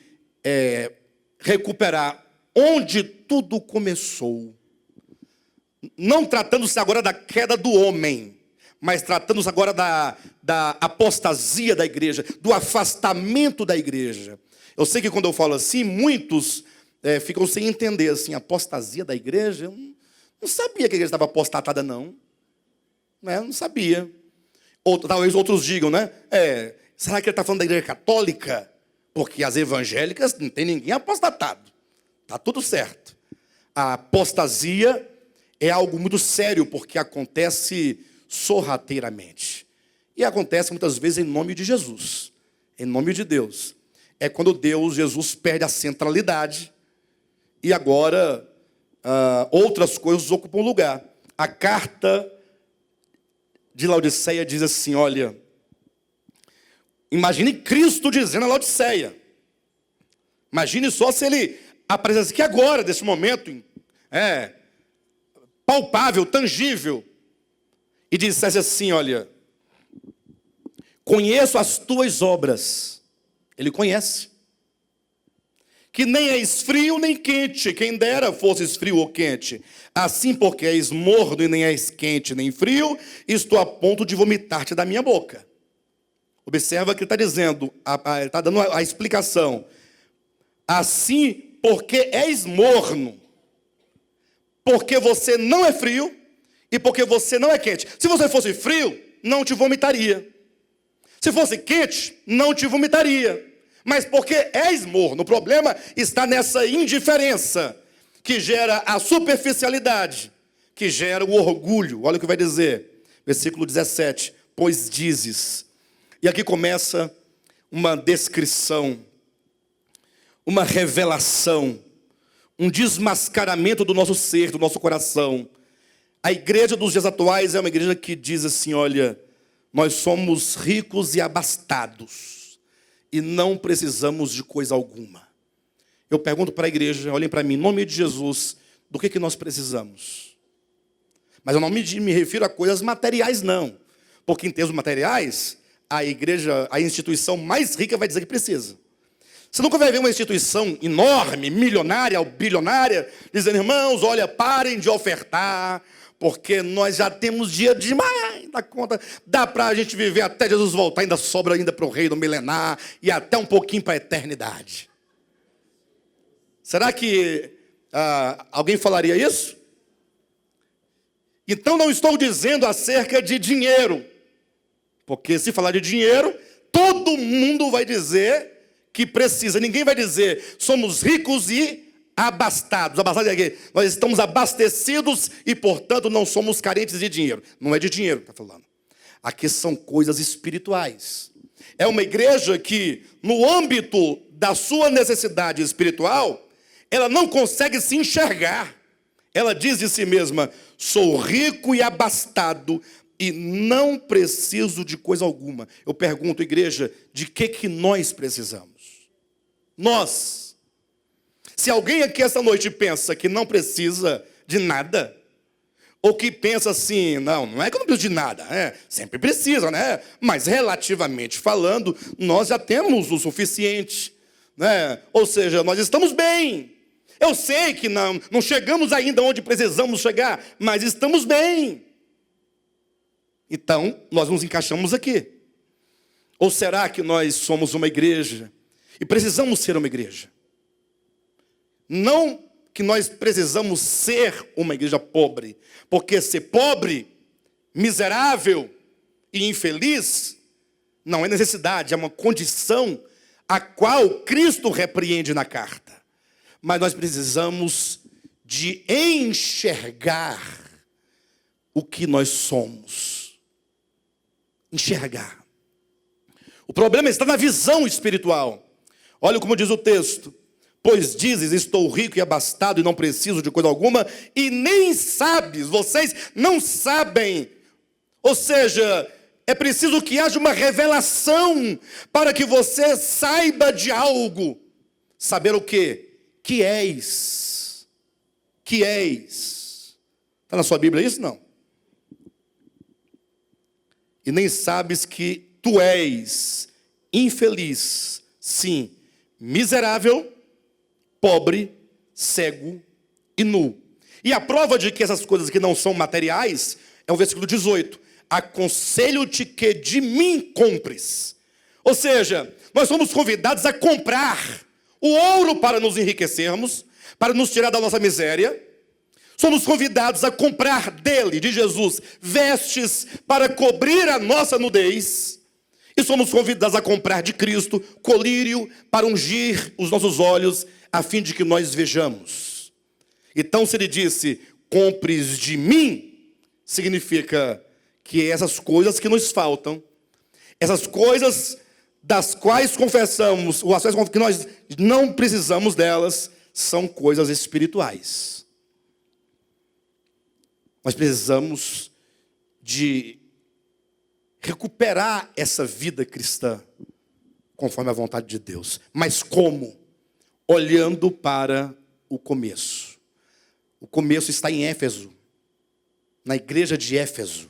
recuperar onde tudo começou. Não tratando-se agora da queda do homem, mas tratando-se agora da apostasia da igreja, do afastamento da igreja. Eu sei que quando eu falo assim, muitos ficam sem entender, assim, apostasia da igreja. Eu não sabia que a igreja estava apostatada, não. Não sabia. Ou talvez outros digam, né? Será que ele está falando da igreja católica? Porque as evangélicas não tem ninguém apostatado. Está tudo certo. A apostasia é algo muito sério, porque acontece sorrateiramente. E acontece muitas vezes em nome de Jesus, em nome de Deus. É quando Jesus perde a centralidade e agora outras coisas ocupam lugar. A carta de Laodiceia diz assim, olha, imagine Cristo dizendo a Laodiceia. Imagine só se ele aparecesse aqui agora, nesse momento, palpável, tangível, e dissesse assim, olha, conheço as tuas obras. Ele conhece. Que nem és frio nem quente, quem dera fosses frio ou quente. Assim, porque és morno e nem és quente nem frio, estou a ponto de vomitar-te da minha boca. Observa que ele está dizendo, ele está dando a explicação. Assim, porque és morno, porque você não é frio e porque você não é quente. Se você fosse frio, não te vomitaria. Se fosse quente, não te vomitaria. Mas porque és morno, o problema está nessa indiferença que gera a superficialidade, que gera o orgulho. Olha o que vai dizer, versículo 17. Pois dizes, e aqui começa uma descrição, uma revelação, um desmascaramento do nosso ser, do nosso coração. A igreja dos dias atuais é uma igreja que diz assim, olha, nós somos ricos e abastados e não precisamos de coisa alguma. Eu pergunto para a igreja, olhem para mim, em nome de Jesus, do que nós precisamos? Mas eu não me refiro a coisas materiais, não. Porque em termos materiais, a igreja, a instituição mais rica vai dizer que precisa. Você nunca vai ver uma instituição enorme, milionária ou bilionária, dizendo, irmãos, olha, parem de ofertar, porque nós já temos dia demais da conta, dá para a gente viver até Jesus voltar, ainda sobra ainda para o reino milenar e até um pouquinho para a eternidade. Será que alguém falaria isso? Então não estou dizendo acerca de dinheiro, porque se falar de dinheiro, todo mundo vai dizer que precisa, ninguém vai dizer, somos ricos e abastados. Abastados é que nós estamos abastecidos e, portanto, não somos carentes de dinheiro. Não é de dinheiro que está falando. Aqui são coisas espirituais. É uma igreja que, no âmbito da sua necessidade espiritual, ela não consegue se enxergar. Ela diz de si mesma, sou rico e abastado e não preciso de coisa alguma. Eu pergunto, igreja, de que nós precisamos? Nós. Se alguém aqui essa noite pensa que não precisa de nada, ou que pensa assim, não é que eu não preciso de nada, sempre precisa, né? Mas relativamente falando, nós já temos o suficiente, né? Ou seja, nós estamos bem. Eu sei que não chegamos ainda onde precisamos chegar, mas estamos bem. Então, nós nos encaixamos aqui. Ou será que nós somos uma igreja e precisamos ser uma igreja? Não que nós precisamos ser uma igreja pobre, porque ser pobre, miserável e infeliz não é necessidade, é uma condição a qual Cristo repreende na carta. Mas nós precisamos de enxergar o que nós somos. Enxergar. O problema está na visão espiritual. Olha como diz o texto. Pois dizes, estou rico e abastado e não preciso de coisa alguma, e nem sabes, vocês não sabem. Ou seja, é preciso que haja uma revelação para que você saiba de algo. Saber o quê? Que és. Que és. Está na sua Bíblia isso? Não. E nem sabes que tu és infeliz, sim, miserável, pobre, cego e nu. E a prova de que essas coisas que não são materiais é o versículo 18. Aconselho-te que de mim compres. Ou seja, nós somos convidados a comprar o ouro para nos enriquecermos, para nos tirar da nossa miséria. Somos convidados a comprar dele, de Jesus, vestes para cobrir a nossa nudez. E somos convidados a comprar de Cristo colírio para ungir os nossos olhos, a fim de que nós vejamos. Então, se ele disse, compres de mim, significa que essas coisas que nos faltam, essas coisas das quais confessamos, ou as coisas que nós não precisamos delas, são coisas espirituais. Nós precisamos de recuperar essa vida cristã conforme a vontade de Deus. Mas como? Olhando para o começo. O começo está em Éfeso, na igreja de Éfeso,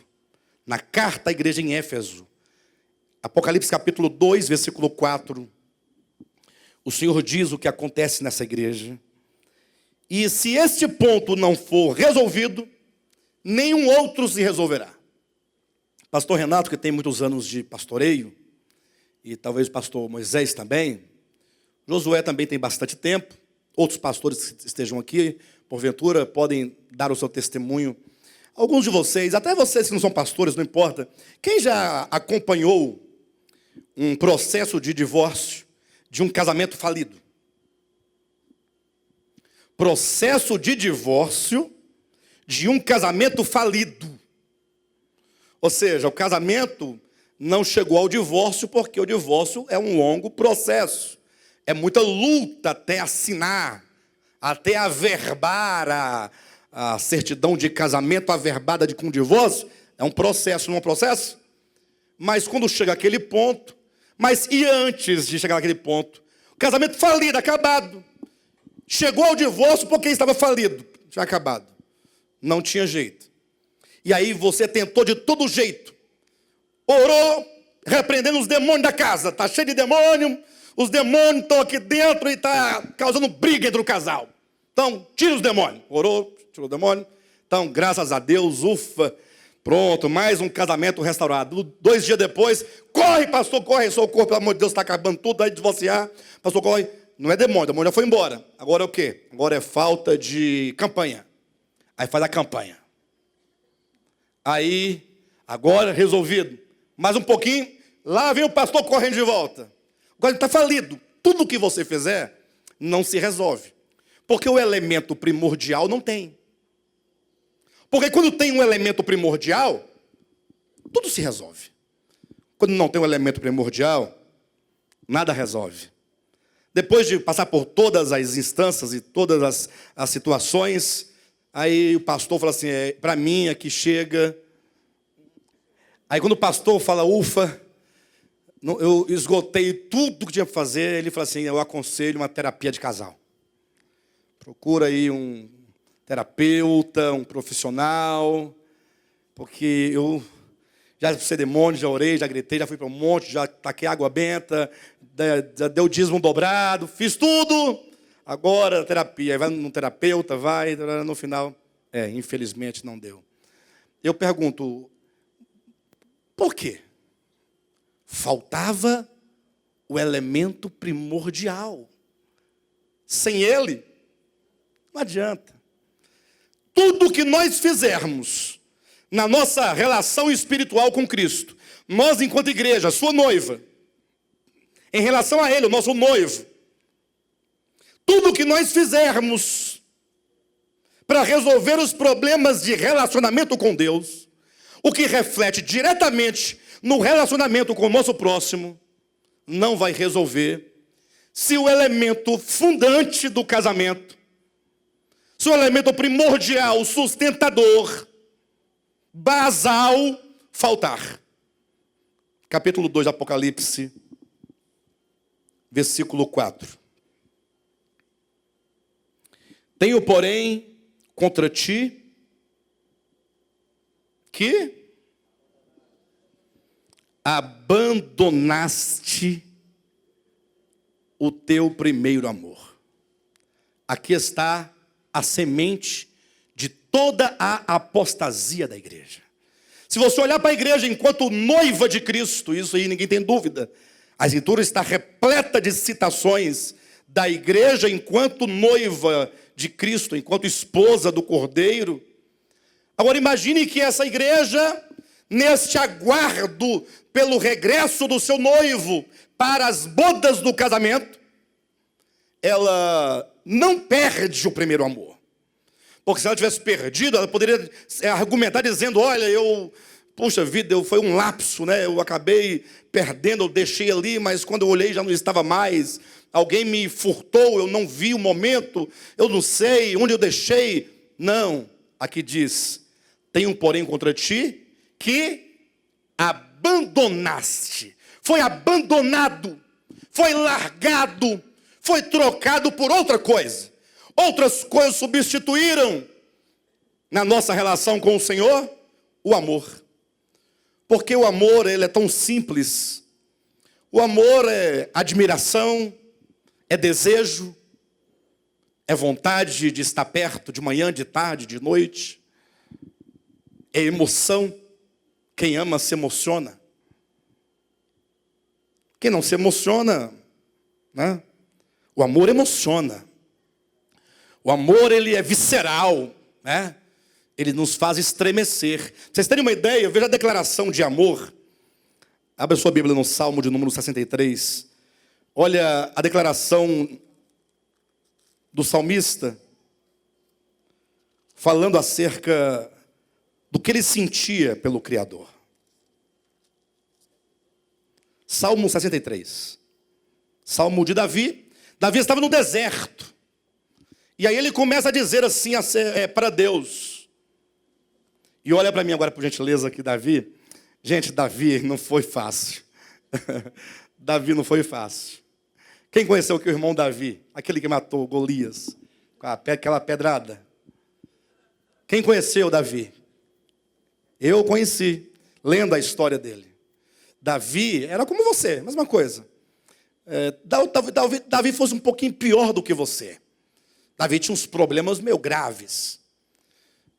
na carta à igreja em Éfeso. Apocalipse capítulo 2, versículo 4. O Senhor diz o que acontece nessa igreja. E se este ponto não for resolvido, nenhum outro se resolverá. Pastor Renato, que tem muitos anos de pastoreio, e talvez o pastor Moisés também, Josué também tem bastante tempo, outros pastores que estejam aqui, porventura, podem dar o seu testemunho. Alguns de vocês, até vocês que não são pastores, não importa, quem já acompanhou um processo de divórcio de um casamento falido? Processo de divórcio de um casamento falido. Ou seja, o casamento não chegou ao divórcio porque o divórcio é um longo processo. É muita luta até assinar, até averbar a certidão de casamento averbada com divórcio. É um processo, não é um processo? Mas quando chega aquele ponto, mas e antes de chegar naquele ponto? O casamento falido, acabado. Chegou ao divórcio porque estava falido, já acabado. Não tinha jeito. E aí você tentou de todo jeito. Orou, repreendendo os demônios da casa. Está cheio de demônio. Os demônios estão aqui dentro e está causando briga entre o casal. Então, tira os demônios. Orou, tirou o demônio. Então, graças a Deus, ufa. Pronto, mais um casamento restaurado. 2 dias depois, corre, pastor, corre. Socorro, pelo amor de Deus, está acabando tudo. Aí divorciar. Pastor, corre. Não é demônio, o demônio já foi embora. Agora é o quê? Agora é falta de campanha. Aí faz a campanha. Aí, agora resolvido. Mais um pouquinho, lá vem o pastor correndo de volta. Agora ele está falido. Tudo que você fizer, não se resolve. Porque o elemento primordial não tem. Porque quando tem um elemento primordial, tudo se resolve. Quando não tem um elemento primordial, nada resolve. Depois de passar por todas as instâncias e todas as situações, aí o pastor fala assim, para mim aqui chega. Aí quando o pastor fala, ufa, eu esgotei tudo que tinha para fazer, ele fala assim, eu aconselho uma terapia de casal. Procura aí um terapeuta, um profissional, porque eu já fui demônio, já orei, já gritei, já fui para um monte, já taquei água benta, já deu dízimo dobrado, fiz tudo. Agora, terapia. Aí vai no terapeuta, vai, no final, infelizmente não deu. Eu pergunto, por quê? Faltava o elemento primordial. Sem ele, não adianta. Tudo que nós fizermos na nossa relação espiritual com Cristo, nós enquanto igreja, sua noiva, em relação a ele, o nosso noivo, tudo que nós fizermos para resolver os problemas de relacionamento com Deus, o que reflete diretamente no relacionamento com o nosso próximo, não vai resolver se o elemento fundante do casamento, se o elemento primordial, sustentador, basal, faltar. Capítulo 2 de Apocalipse, versículo 4. Tenho, porém, contra ti que abandonaste o teu primeiro amor. Aqui está a semente de toda a apostasia da igreja. Se você olhar para a igreja enquanto noiva de Cristo, isso aí ninguém tem dúvida. A Escritura está repleta de citações da igreja enquanto noiva de Cristo, enquanto esposa do Cordeiro. Agora imagine que essa igreja, neste aguardo pelo regresso do seu noivo para as bodas do casamento, ela não perde o primeiro amor. Porque se ela tivesse perdido, ela poderia argumentar dizendo, olha, puxa vida, foi um lapso, né? Eu acabei perdendo, eu deixei ali, mas quando eu olhei já não estava mais. Alguém me furtou, eu não vi o momento, eu não sei onde eu deixei. Não, aqui diz, tenho porém contra ti que abandonaste. Foi abandonado, foi largado, foi trocado por outra coisa. Outras coisas substituíram na nossa relação com o Senhor o amor. Porque o amor, ele é tão simples. O amor é admiração, é desejo, é vontade de estar perto, de manhã, de tarde, de noite. É emoção. Quem ama se emociona. Quem não se emociona, né? O amor emociona. O amor, ele é visceral, né? Ele nos faz estremecer. Pra vocês terem uma ideia, veja a declaração de amor. Abra sua Bíblia no Salmo de número 63. Olha a declaração do salmista, falando acerca do que ele sentia pelo Criador. Salmo 63. Salmo de Davi. Davi estava no deserto. E aí ele começa a dizer assim para Deus. E olha para mim agora, por gentileza, aqui, Davi. Gente, Davi não foi fácil. Davi não foi fácil. Quem conheceu o irmão Davi? Aquele que matou Golias com aquela pedrada. Quem conheceu Davi? Eu conheci, lendo a história dele. Davi era como você, mesma coisa. Davi fosse um pouquinho pior do que você. Davi tinha uns problemas meio graves.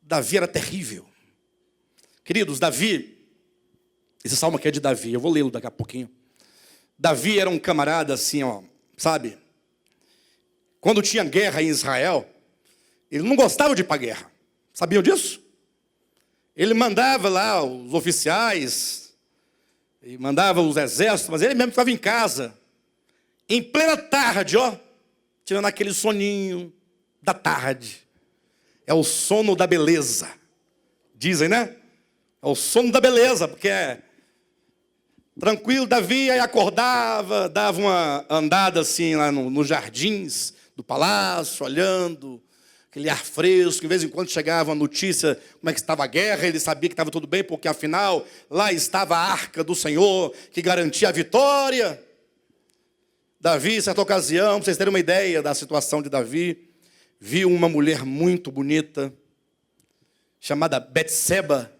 Davi era terrível. Queridos, Davi, esse salmo aqui é de Davi, eu vou lê-lo daqui a pouquinho. Davi era um camarada assim, ó, sabe? Quando tinha guerra em Israel, ele não gostava de ir para a guerra. Sabiam disso? Ele mandava lá os oficiais, e mandava os exércitos, mas ele mesmo ficava em casa, em plena tarde, ó, tirando aquele soninho da tarde. É o sono da beleza. Dizem, né? É o sono da beleza, porque é tranquilo. Davi aí acordava, dava uma andada assim lá nos jardins do palácio, olhando aquele ar fresco. De vez em quando chegava a notícia como é que estava a guerra, ele sabia que estava tudo bem, porque afinal lá estava a arca do Senhor que garantia a vitória. Davi, em certa ocasião, para vocês terem uma ideia da situação de Davi, viu uma mulher muito bonita, chamada Betseba,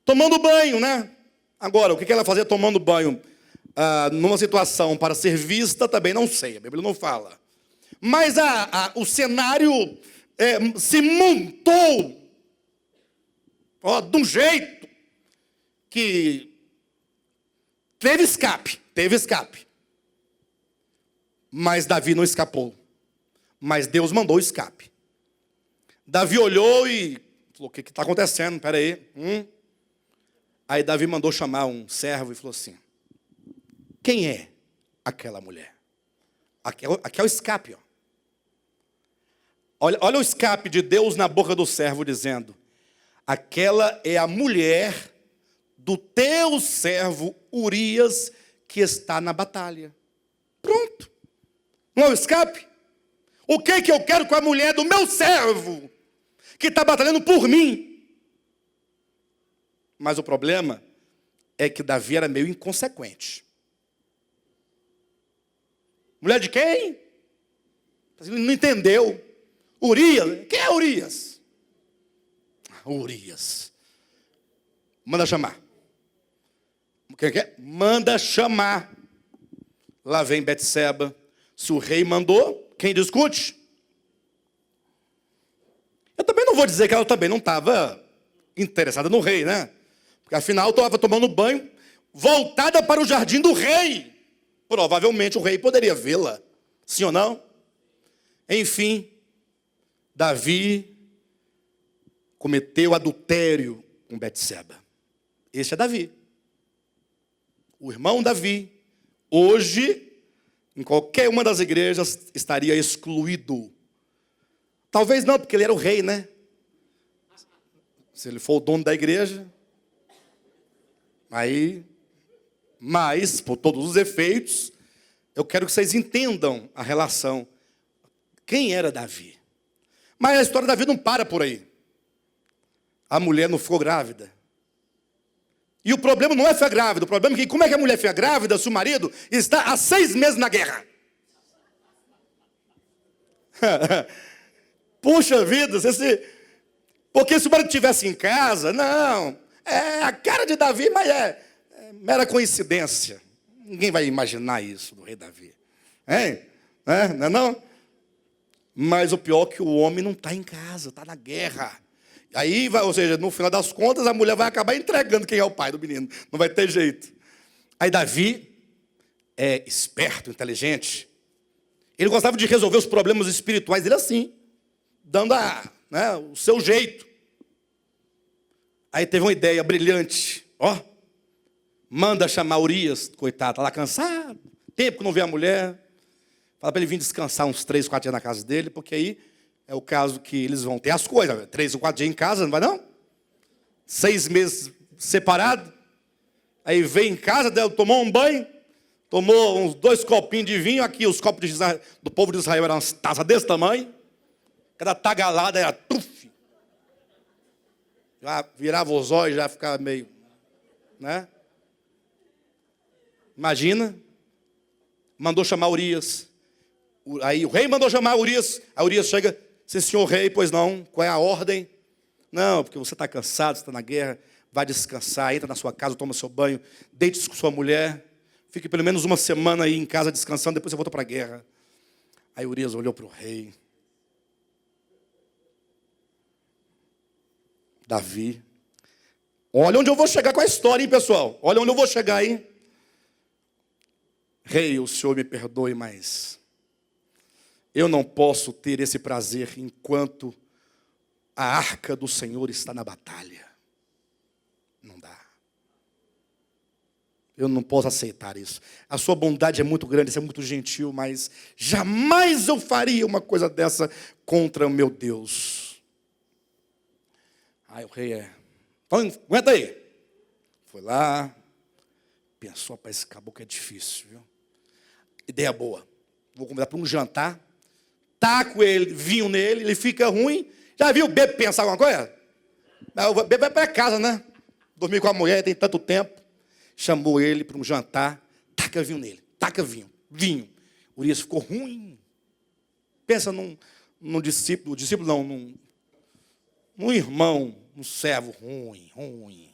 tomando banho, né? Agora, o que ela fazia tomando banho? Numa situação para ser vista, também não sei, a Bíblia não fala. Mas o cenário se montou de um jeito que teve escape. Mas Davi não escapou. Mas Deus mandou o escape. Davi olhou e falou, o que está acontecendo? Espera aí. Aí Davi mandou chamar um servo e falou assim, quem é aquela mulher? Aqui é o escape. Ó. Olha o escape de Deus na boca do servo dizendo, aquela é a mulher do teu servo Urias que está na batalha. Pronto. Não é o escape? O que eu quero com a mulher do meu servo que está batalhando por mim? Mas o problema é que Davi era meio inconsequente. Mulher de quem? Ele não entendeu. Urias. Quem é Urias? Urias. Manda chamar. Quem quer? Manda chamar. Lá vem Betseba. Se o rei mandou, quem discute? Eu também não vou dizer que ela também não estava interessada no rei, né? Porque afinal estava tomando banho, voltada para o jardim do rei. Provavelmente o rei poderia vê-la. Sim ou não? Enfim, Davi cometeu adultério com Betseba. Esse é Davi. O irmão Davi, hoje, em qualquer uma das igrejas, estaria excluído. Talvez não, porque ele era o rei, né? Se ele for o dono da igreja, aí, mas, por todos os efeitos, eu quero que vocês entendam a relação. Quem era Davi? Mas a história da Davi não para por aí. A mulher não ficou grávida. E o problema não é ficar grávida. O problema é que como é que a mulher fica grávida se o marido está há 6 meses na guerra? Puxa vida, porque se o marido estivesse em casa, não. É a cara de Davi, mas é mera coincidência. Ninguém vai imaginar isso do rei Davi. Hein? Não é não? Mas o pior é que o homem não está em casa, está na guerra. Aí, ou seja, no final das contas, a mulher vai acabar entregando quem é o pai do menino. Não vai ter jeito. Aí Davi é esperto, inteligente. Ele gostava de resolver os problemas espirituais dele assim, dando o seu jeito. Aí teve uma ideia brilhante. Manda chamar Urias, coitado, está lá cansado. Tempo que não vê a mulher. Fala para ele vir descansar uns 3, 4 dias na casa dele, porque aí é o caso que eles vão ter as coisas. 3 ou 4 dias em casa, não vai não? 6 meses separado. Aí veio em casa, tomou um banho, tomou uns 2 copinhos de vinho. Aqui os copos do povo de Israel eram umas taças desse tamanho. Cada tagalada era tuf. Já virava os olhos, já ficava meio, né? Imagina. Mandou chamar Urias. Aí o rei mandou chamar Urias. A Urias chega, sim, senhor rei, pois não, qual é a ordem? Não, porque você está cansado, você está na guerra, vai descansar, entra na sua casa, toma seu banho, deite-se com sua mulher, fique pelo menos uma semana aí em casa descansando, depois você volta para a guerra. Aí Urias olhou para o rei. Davi. Olha onde eu vou chegar com a história, hein, pessoal? Olha onde eu vou chegar, hein? Rei, o senhor me perdoe, mas eu não posso ter esse prazer enquanto a arca do Senhor está na batalha. Não dá. Eu não posso aceitar isso. A sua bondade é muito grande, você é muito gentil, mas jamais eu faria uma coisa dessa contra o meu Deus. Aí o rei então, aguenta aí. Foi lá, pensou, rapaz, esse caboclo é difícil, viu? Ideia boa. Vou convidar para um jantar. Taco ele, vinho nele, ele fica ruim. Já viu o bebê pensar alguma coisa? O bebê vai para casa, né? Dormir com a mulher, tem tanto tempo. Chamou ele para um jantar. Taca vinho nele. Taca vinho. Vinho. Urias ficou ruim. Pensa num discípulo. Discípulo não, num irmão, um servo ruim.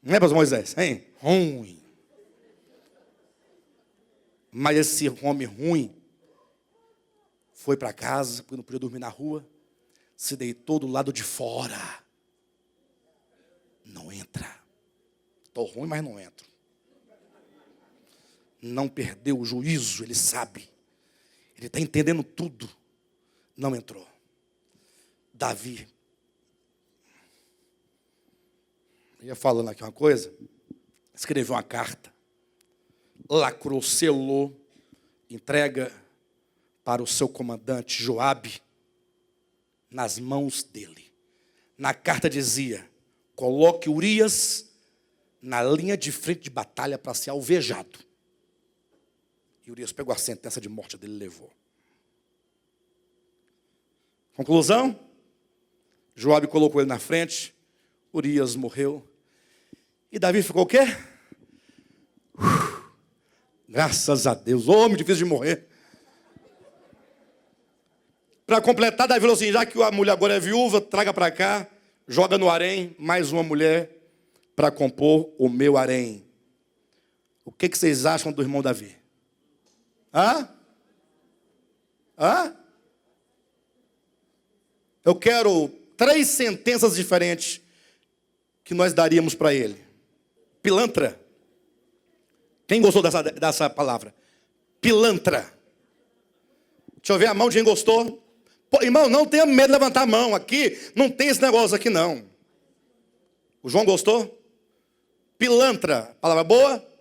Não é, pastor Moisés? Hein? Ruim. Mas esse homem ruim foi para casa, porque não podia dormir na rua, se deitou do lado de fora. Não entra. Estou ruim, mas não entro. Não perdeu o juízo, ele sabe. Ele está entendendo tudo. Não entrou. Davi. Eu ia falando aqui uma coisa. Escreveu uma carta. Lacrou, selou, entrega para o seu comandante Joabe nas mãos dele. Na carta dizia: coloque Urias na linha de frente de batalha para ser alvejado. E Urias pegou a sentença de morte dele e levou. Conclusão? Joabe colocou ele na frente, Urias morreu. E Davi ficou o quê? Graças a Deus, homem difícil de morrer. Para completar, Davi falou assim: já que a mulher agora é viúva, traga para cá, joga no harém, mais uma mulher para compor o meu harém. O que vocês acham do irmão Davi? Eu quero 3 sentenças diferentes que nós daríamos para ele. Pilantra, Quem gostou dessa palavra? Pilantra. Deixa eu ver a mão de quem gostou. Pô, irmão, não tenha medo de levantar a mão. Aqui não tem esse negócio aqui, não. O João gostou? Pilantra. Palavra boa?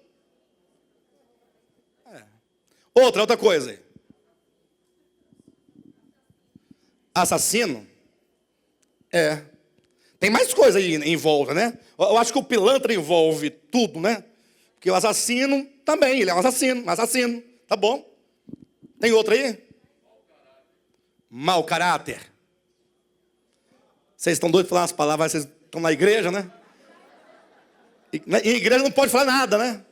Outra coisa aí. Assassino? Tem mais coisa aí em volta, né? Eu acho que o pilantra envolve tudo, né? Porque o assassino também, ele é um assassino. Tá bom? Tem outra aí? Mau caráter. Vocês estão doidos de falar umas palavras, vocês estão na igreja, né? Em igreja não pode falar nada, né?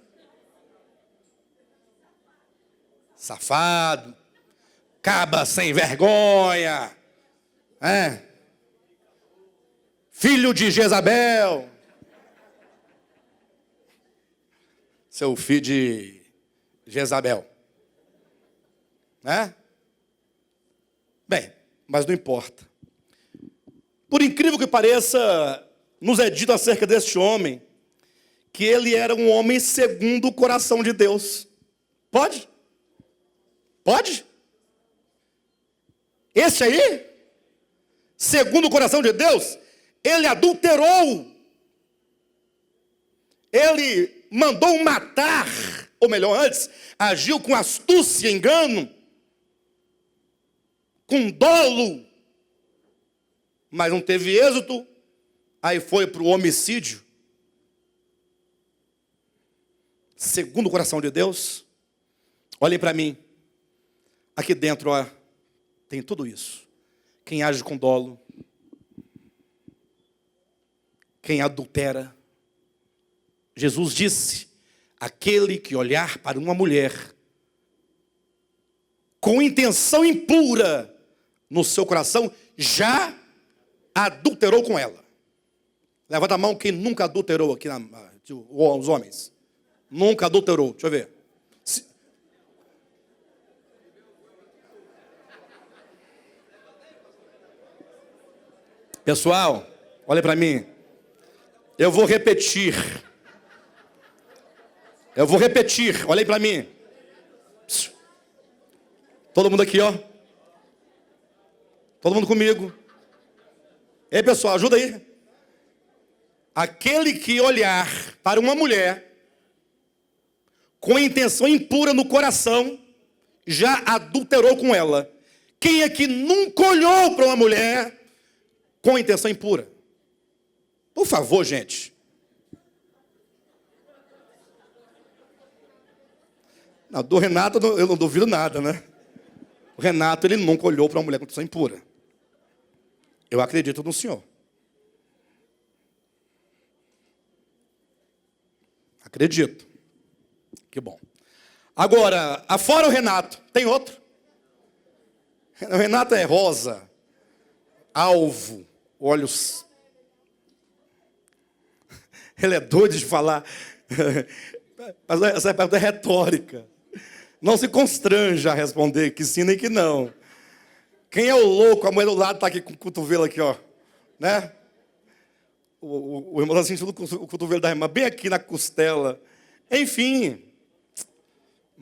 Safado, caba sem vergonha, filho de Jezabel, seu filho de Jezabel, né? Bem, mas não importa. Por incrível que pareça, nos é dito acerca deste homem que ele era um homem segundo o coração de Deus. Pode? Pode? Esse aí, segundo o coração de Deus, ele adulterou. Ele mandou matar, ou melhor, antes, agiu com astúcia e engano, com dolo, mas não teve êxito, aí foi para o homicídio. Segundo o coração de Deus, olhem para mim. Aqui dentro, ó, tem tudo isso. Quem age com dolo, quem adultera. Jesus disse, aquele que olhar para uma mulher com intenção impura no seu coração, já adulterou com ela. Levanta a mão quem nunca adulterou aqui, os homens. Nunca adulterou, deixa eu ver. Pessoal, olha para mim. Eu vou repetir, olhem para mim. Todo mundo aqui, ó. Todo mundo comigo. Ei, pessoal, ajuda aí. Aquele que olhar para uma mulher com intenção impura no coração, já adulterou com ela. Quem é que nunca olhou para uma mulher com intenção impura? Por favor, gente. Não, do Renato eu não duvido nada, né? O Renato, ele nunca olhou para uma mulher com intenção impura. Eu acredito no senhor. Acredito. Que bom. Agora, afora o Renato, tem outro. O Renato é rosa, alvo, olhos. Ele é doido de falar. Mas essa pergunta é retórica. Não se constranja a responder que sim nem que não. Quem é o louco? A mulher do lado está aqui com o cotovelo aqui, ó. Né? O irmão está sentindo o cotovelo da irmã bem aqui na costela. Enfim.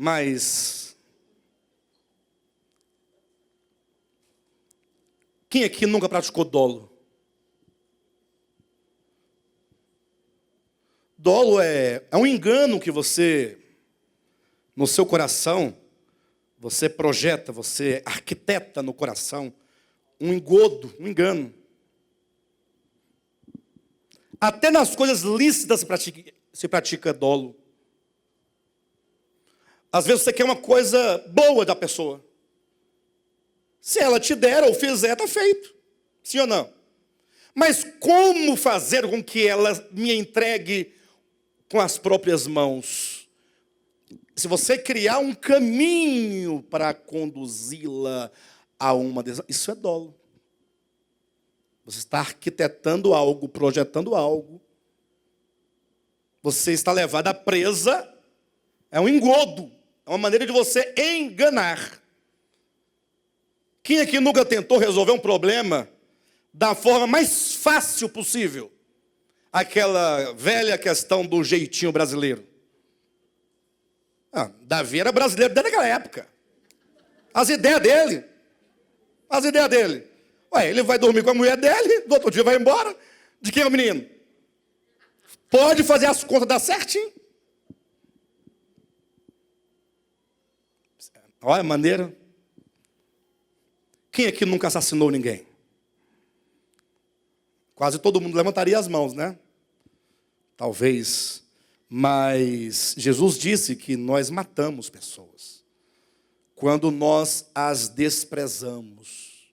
Mas quem aqui nunca praticou dolo? Dolo é um engano que você, no seu coração, você projeta, você arquiteta no coração um engodo, um engano. Até nas coisas lícitas se pratica dolo. Às vezes você quer uma coisa boa da pessoa. Se ela te der ou fizer, está feito. Sim ou não? Mas como fazer com que ela me entregue com as próprias mãos? Se você criar um caminho para conduzi-la a uma decisão, isso é dolo. Você está arquitetando algo, projetando algo. Você está levado à presa. É um engodo. É uma maneira de você enganar. Quem aqui nunca tentou resolver um problema da forma mais fácil possível? Aquela velha questão do jeitinho brasileiro. Davi era brasileiro desde aquela época. As ideias dele. Ué, ele vai dormir com a mulher dele, do outro dia vai embora. De quem é o menino? Pode fazer as contas dar certinho. Olha a maneira. Quem aqui nunca assassinou ninguém? Quase todo mundo levantaria as mãos, né? Talvez. Mas Jesus disse que nós matamos pessoas quando nós as desprezamos.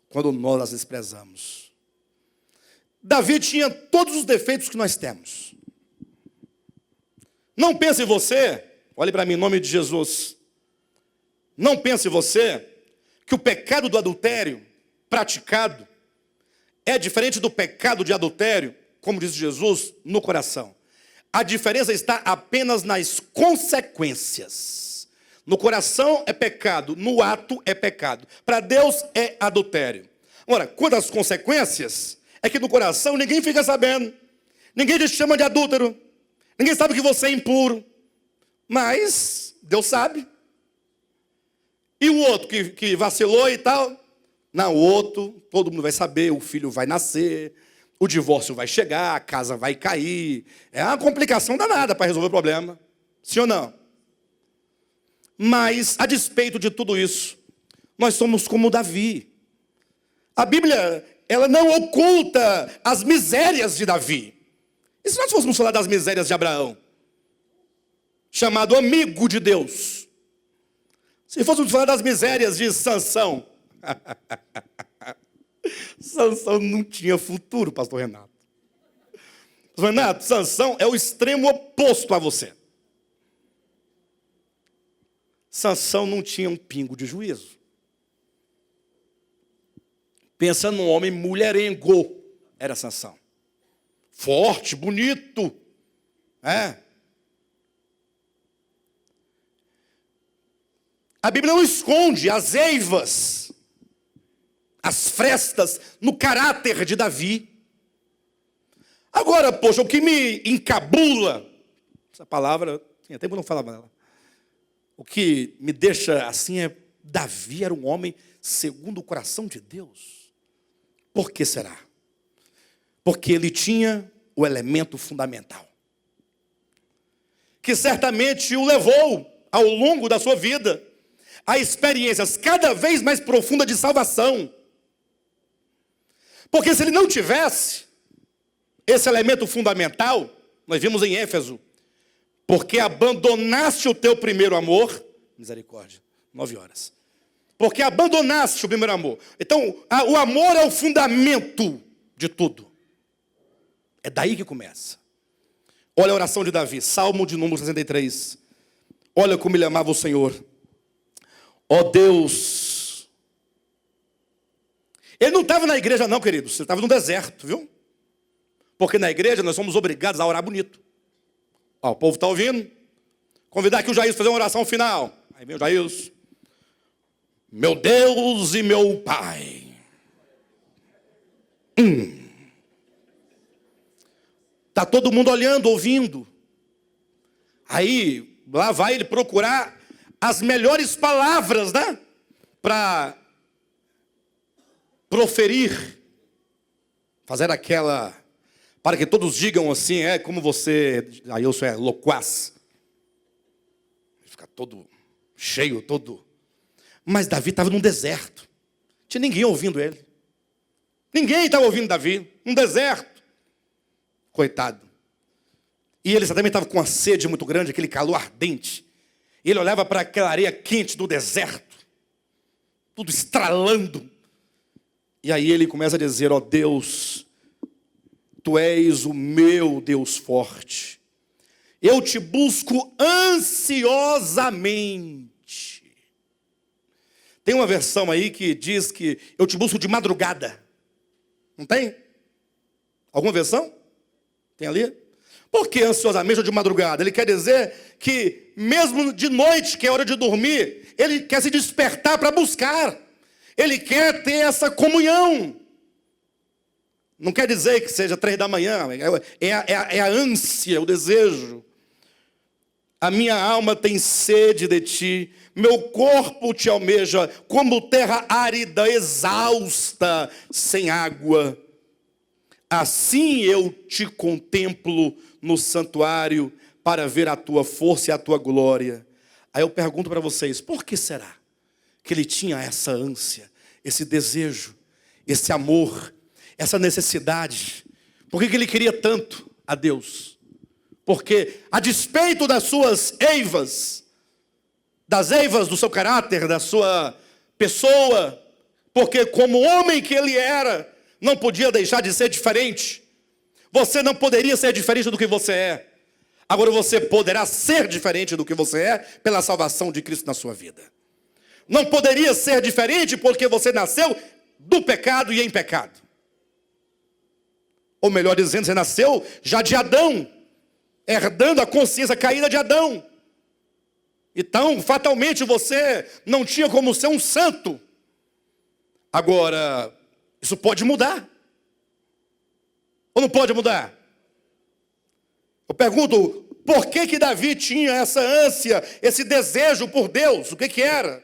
Quando nós as desprezamos. Davi tinha todos os defeitos que nós temos. Não pense você, olhe para mim em nome de Jesus. Não pense você que o pecado do adultério praticado é diferente do pecado de adultério, como diz Jesus, no coração. A diferença está apenas nas consequências. No coração é pecado, no ato é pecado. Para Deus é adultério. Agora, quanto às consequências, é que no coração ninguém fica sabendo. Ninguém te chama de adúltero. Ninguém sabe que você é impuro. Mas Deus sabe. E o outro que vacilou e tal? Não, o outro, todo mundo vai saber, o filho vai nascer, o divórcio vai chegar, a casa vai cair. É uma complicação danada para resolver o problema. Sim ou não? Mas, a despeito de tudo isso, nós somos como Davi. A Bíblia, ela não oculta as misérias de Davi. E se nós fôssemos falar das misérias de Abraão? Chamado amigo de Deus. Se fôssemos falar das misérias de Sansão. Sansão não tinha futuro, pastor Renato. Pastor Renato, Sansão é o extremo oposto a você. Sansão não tinha um pingo de juízo. Pensa num homem mulherengo, era Sansão. Forte, bonito. A Bíblia não esconde as eivas, as frestas no caráter de Davi. Agora, poxa, o que me encabula, essa palavra, tinha tempo que eu não falava dela. O que me deixa assim é, Davi era um homem segundo o coração de Deus. Por que será? Porque ele tinha o elemento fundamental, que certamente o levou ao longo da sua vida a experiências cada vez mais profundas de salvação. Porque se ele não tivesse esse elemento fundamental, nós vimos em Éfeso, porque abandonaste o teu primeiro amor, misericórdia, 9 horas. Porque abandonaste o primeiro amor. Então, o amor é o fundamento de tudo. É daí que começa. Olha a oração de Davi, Salmo de número 63. Olha como ele amava o Senhor. Ó Deus. Ele não estava na igreja não, queridos. Ele estava no deserto, viu? Porque na igreja nós somos obrigados a orar bonito. Ó, o povo está ouvindo? Convidar aqui o Jair para fazer uma oração final. Aí vem o Jair. Meu Deus e meu Pai. Está todo mundo olhando, ouvindo. Aí, lá vai ele procurar as melhores palavras, né? Para proferir. Fazer aquela... Para que todos digam assim, como você... Aí eu sou loquaz. Fica todo cheio, todo... Mas Davi estava num deserto. Não tinha ninguém ouvindo ele. Ninguém estava ouvindo Davi. Num deserto. Coitado. E ele também estava com uma sede muito grande, aquele calor ardente. E ele olhava para aquela areia quente do deserto. Tudo estralando. E aí ele começa a dizer, ó Deus, Tu és o meu Deus forte. Eu te busco ansiosamente. Tem uma versão aí que diz que eu te busco de madrugada. Não tem? Alguma versão? Tem ali? Por que ansiosamente ou de madrugada? Ele quer dizer que mesmo de noite, que é hora de dormir, ele quer se despertar para buscar. Ele quer ter essa comunhão. Não quer dizer que seja 3 da manhã, é a ânsia, o desejo. A minha alma tem sede de ti, meu corpo te almeja, como terra árida, exausta, sem água. Assim eu te contemplo no santuário, para ver a tua força e a tua glória. Aí eu pergunto para vocês, por que será que ele tinha essa ânsia, esse desejo, esse amor, essa necessidade? Por que ele queria tanto a Deus? Porque, a despeito das suas eivas, das eivas do seu caráter, da sua pessoa, porque como homem que ele era, não podia deixar de ser diferente. Você não poderia ser diferente do que você é. Agora você poderá ser diferente do que você é pela salvação de Cristo na sua vida. Não poderia ser diferente porque você nasceu do pecado e em pecado. Ou melhor dizendo, você nasceu já de Adão, herdando a consciência caída de Adão. Então, fatalmente, você não tinha como ser um santo. Agora, isso pode mudar. Ou não pode mudar? Eu pergunto, por que Davi tinha essa ânsia, esse desejo por Deus? O que era?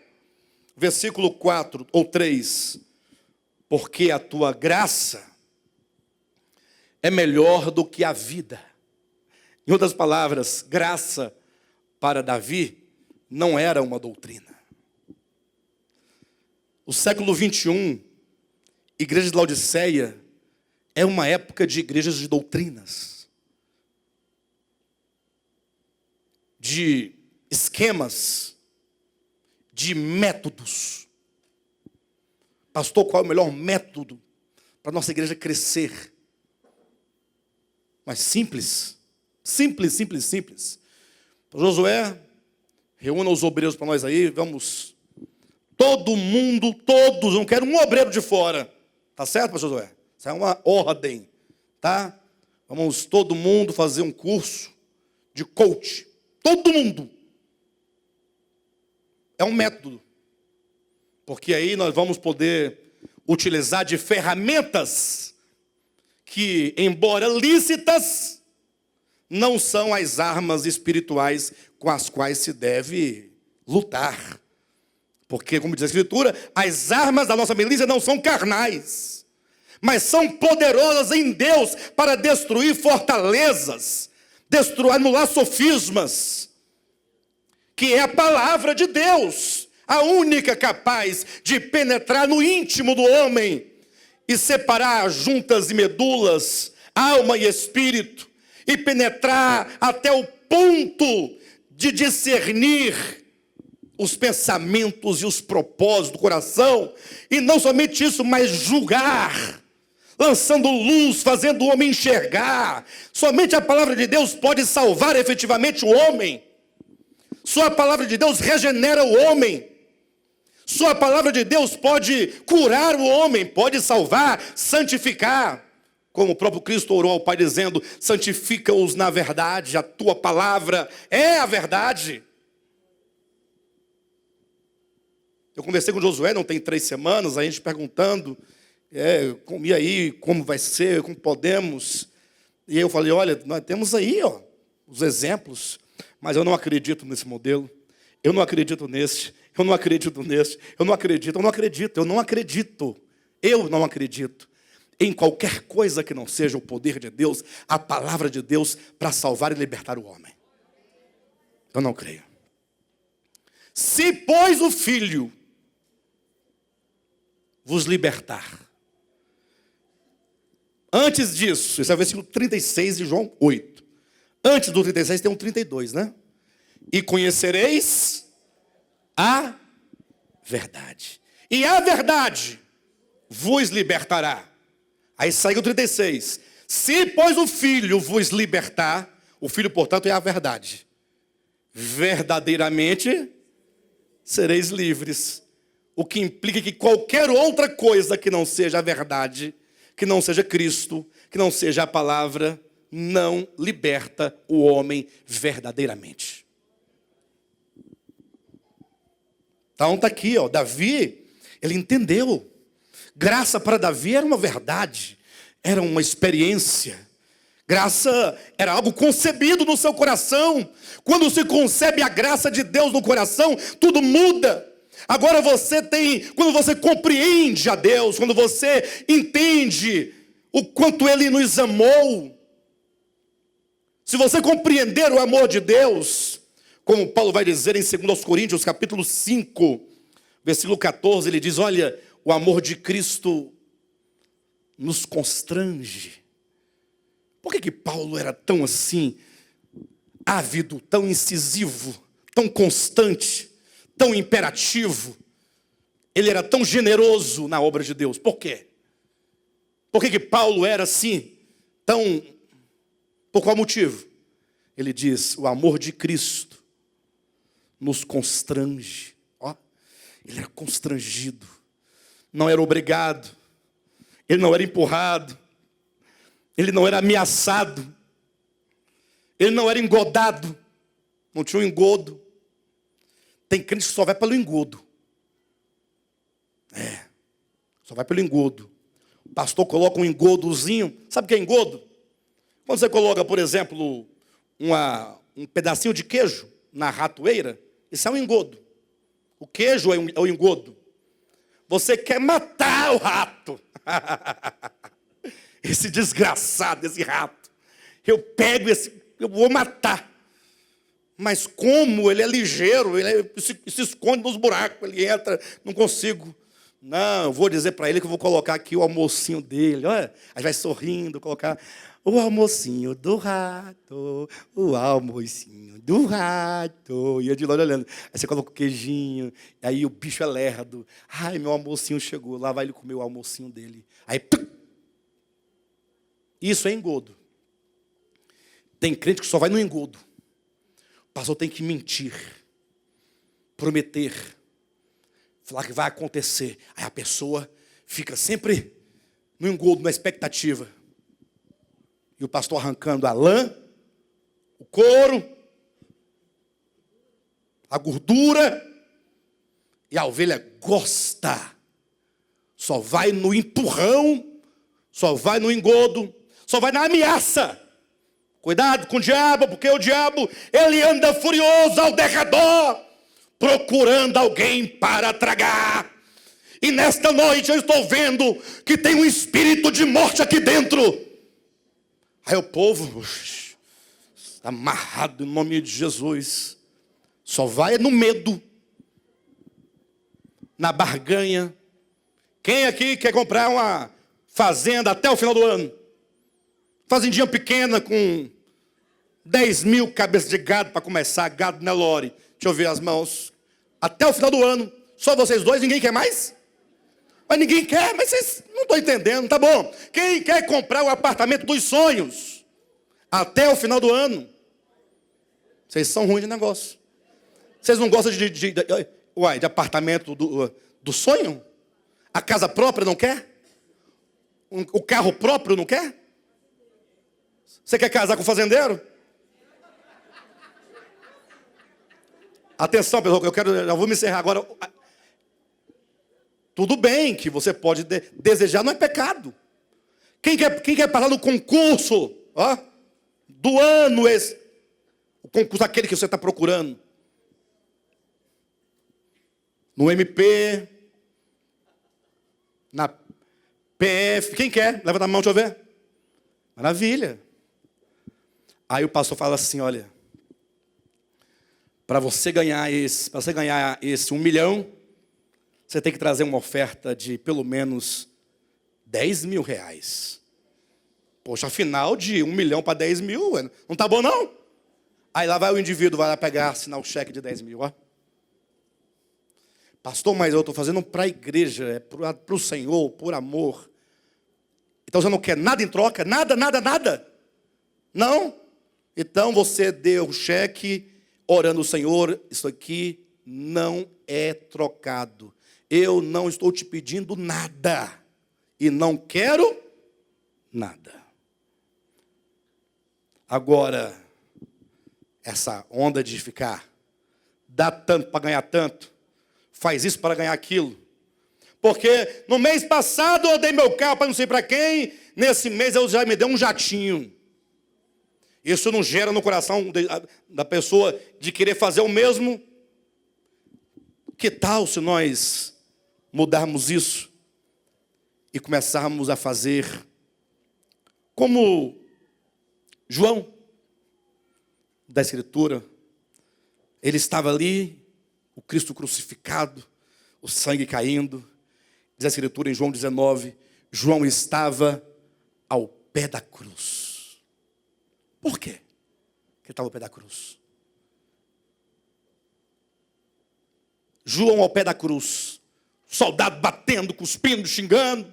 Versículo 4 ou 3. Porque a tua graça é melhor do que a vida. Em outras palavras, graça para Davi não era uma doutrina. O século 21, igreja de Laodiceia, é uma época de igrejas de doutrinas, de esquemas, de métodos. Pastor, qual é o melhor método para a nossa igreja crescer? Mas simples. Josué, reúna os obreiros para nós aí, vamos. Todo mundo, todos, não quero um obreiro de fora. Tá certo, pastor Josué? Isso é uma ordem, tá? Vamos todo mundo fazer um curso de coach. Todo mundo. É um método. Porque aí nós vamos poder utilizar de ferramentas que, embora lícitas, não são as armas espirituais com as quais se deve lutar. Porque, como diz a Escritura, as armas da nossa milícia não são carnais, mas são poderosas em Deus para destruir fortalezas, anular sofismas, que é a palavra de Deus, a única capaz de penetrar no íntimo do homem e separar juntas e medulas, alma e espírito, e penetrar até o ponto de discernir os pensamentos e os propósitos do coração, e não somente isso, mas julgar, lançando luz, fazendo o homem enxergar. Somente a palavra de Deus pode salvar efetivamente o homem. Só a palavra de Deus regenera o homem. Só a palavra de Deus pode curar o homem, pode salvar, santificar. Como o próprio Cristo orou ao Pai dizendo, santifica-os na verdade, a tua palavra é a verdade. Eu conversei com Josué, não tem 3 semanas, a gente perguntando, e aí, como vai ser, como podemos. E eu falei, olha, nós temos aí os exemplos, mas eu não acredito nesse modelo, eu não acredito nesse, eu não acredito nesse, eu não acredito em qualquer coisa que não seja o poder de Deus, a palavra de Deus para salvar e libertar o homem. Eu não creio. Se, pois, o Filho vos libertar. Antes disso, esse é o versículo 36 de João 8. Antes do 36 tem um 32, né? E conhecereis a verdade. E a verdade vos libertará. Aí sai o 36. Se, pois, o Filho vos libertar, o Filho, portanto, é a verdade. Verdadeiramente sereis livres. O que implica que qualquer outra coisa que não seja a verdade, que não seja Cristo, que não seja a palavra, não liberta o homem verdadeiramente. Então está aqui, Davi, ele entendeu. Graça para Davi era uma verdade, era uma experiência. Graça era algo concebido no seu coração. Quando se concebe a graça de Deus no coração, tudo muda. Agora quando você compreende a Deus, quando você entende o quanto Ele nos amou, se você compreender o amor de Deus, como Paulo vai dizer em 2 Coríntios, capítulo 5, versículo 14, ele diz, olha, o amor de Cristo nos constrange. Por que Paulo era tão assim, ávido, tão incisivo, tão constante, tão imperativo? Ele era tão generoso na obra de Deus. Por quê? Por que Paulo era assim, tão... Por qual motivo? Ele diz, o amor de Cristo nos constrange. Ó, ele era constrangido, não era obrigado, ele não era empurrado, ele não era ameaçado, ele não era engodado, não tinha um engodo. Tem crente que só vai pelo engodo. Só vai pelo engodo. O pastor coloca um engodozinho. Sabe o que é engodo? Quando você coloca, por exemplo, um pedacinho de queijo na ratoeira, isso é um engodo. O queijo é o engodo. Você quer matar o rato. Esse desgraçado, esse rato. Eu vou matar. Mas como ele é ligeiro, ele se esconde nos buracos, ele entra, não consigo. Não, eu vou dizer para ele que eu vou colocar aqui o almocinho dele. Olha, aí vai sorrindo, colocar o almocinho do rato, o almocinho do rato. E eu de longe olhando. Aí você coloca o queijinho, aí o bicho é lerdo. Ai, meu almocinho chegou, lá vai ele comer o almocinho dele. Aí, isso é engodo. Tem crente que só vai no engodo. O pastor tem que mentir, prometer, falar que vai acontecer. Aí a pessoa fica sempre no engodo, na expectativa. E o pastor arrancando a lã, o couro, a gordura. E a ovelha gosta. Só vai no empurrão, só vai no engodo, só vai na ameaça. Cuidado com o diabo, porque o diabo, ele anda furioso ao derredor, procurando alguém para tragar. E nesta noite eu estou vendo que tem um espírito de morte aqui dentro. Aí o povo, está amarrado em nome de Jesus. Só vai no medo, na barganha. Quem aqui quer comprar uma fazenda até o final do ano? Fazendinha pequena com 10 mil cabeças de gado para começar, gado Nelore. Deixa eu ver as mãos. Até o final do ano, só vocês dois, ninguém quer mais? Mas ninguém quer, mas vocês não estão entendendo, tá bom. Quem quer comprar o apartamento dos sonhos até o final do ano? Vocês são ruins de negócio. Vocês não gostam de apartamento do sonho? A casa própria não quer? O carro próprio não quer? Você quer casar com fazendeiro? Atenção, pessoal, eu vou me encerrar agora. Tudo bem que você pode desejar, não é pecado. Quem quer passar no concurso do ano, o concurso aquele que você está procurando? No MP, na PF, quem quer? Levanta a mão, deixa eu ver. Maravilha. Aí o pastor fala assim, olha, para você ganhar esse 1 milhão, você tem que trazer uma oferta de pelo menos 10 mil reais. Poxa, afinal de 1 milhão para 10 mil, não tá bom não? Aí lá vai o indivíduo, vai lá pegar, assinar o cheque de 10 mil, ó. Pastor, mas eu estou fazendo para a igreja, é para o Senhor, por amor. Então você não quer nada em troca? Nada, nada, nada? Não? Então você deu o cheque, orando ao Senhor, isso aqui não é trocado. Eu não estou te pedindo nada. E não quero nada. Agora, essa onda de ficar, dá tanto para ganhar tanto, faz isso para ganhar aquilo. Porque no mês passado eu dei meu carro para não sei para quem, nesse mês eu já me dei um jatinho. Isso não gera no coração da pessoa de querer fazer o mesmo? Que tal se nós mudarmos isso e começarmos a fazer como João, da Escritura? Ele estava ali, o Cristo crucificado, o sangue caindo. Diz a Escritura em João 19, João estava ao pé da cruz. Por quê que ele estava ao pé da cruz? João ao pé da cruz, soldado batendo, cuspindo, xingando,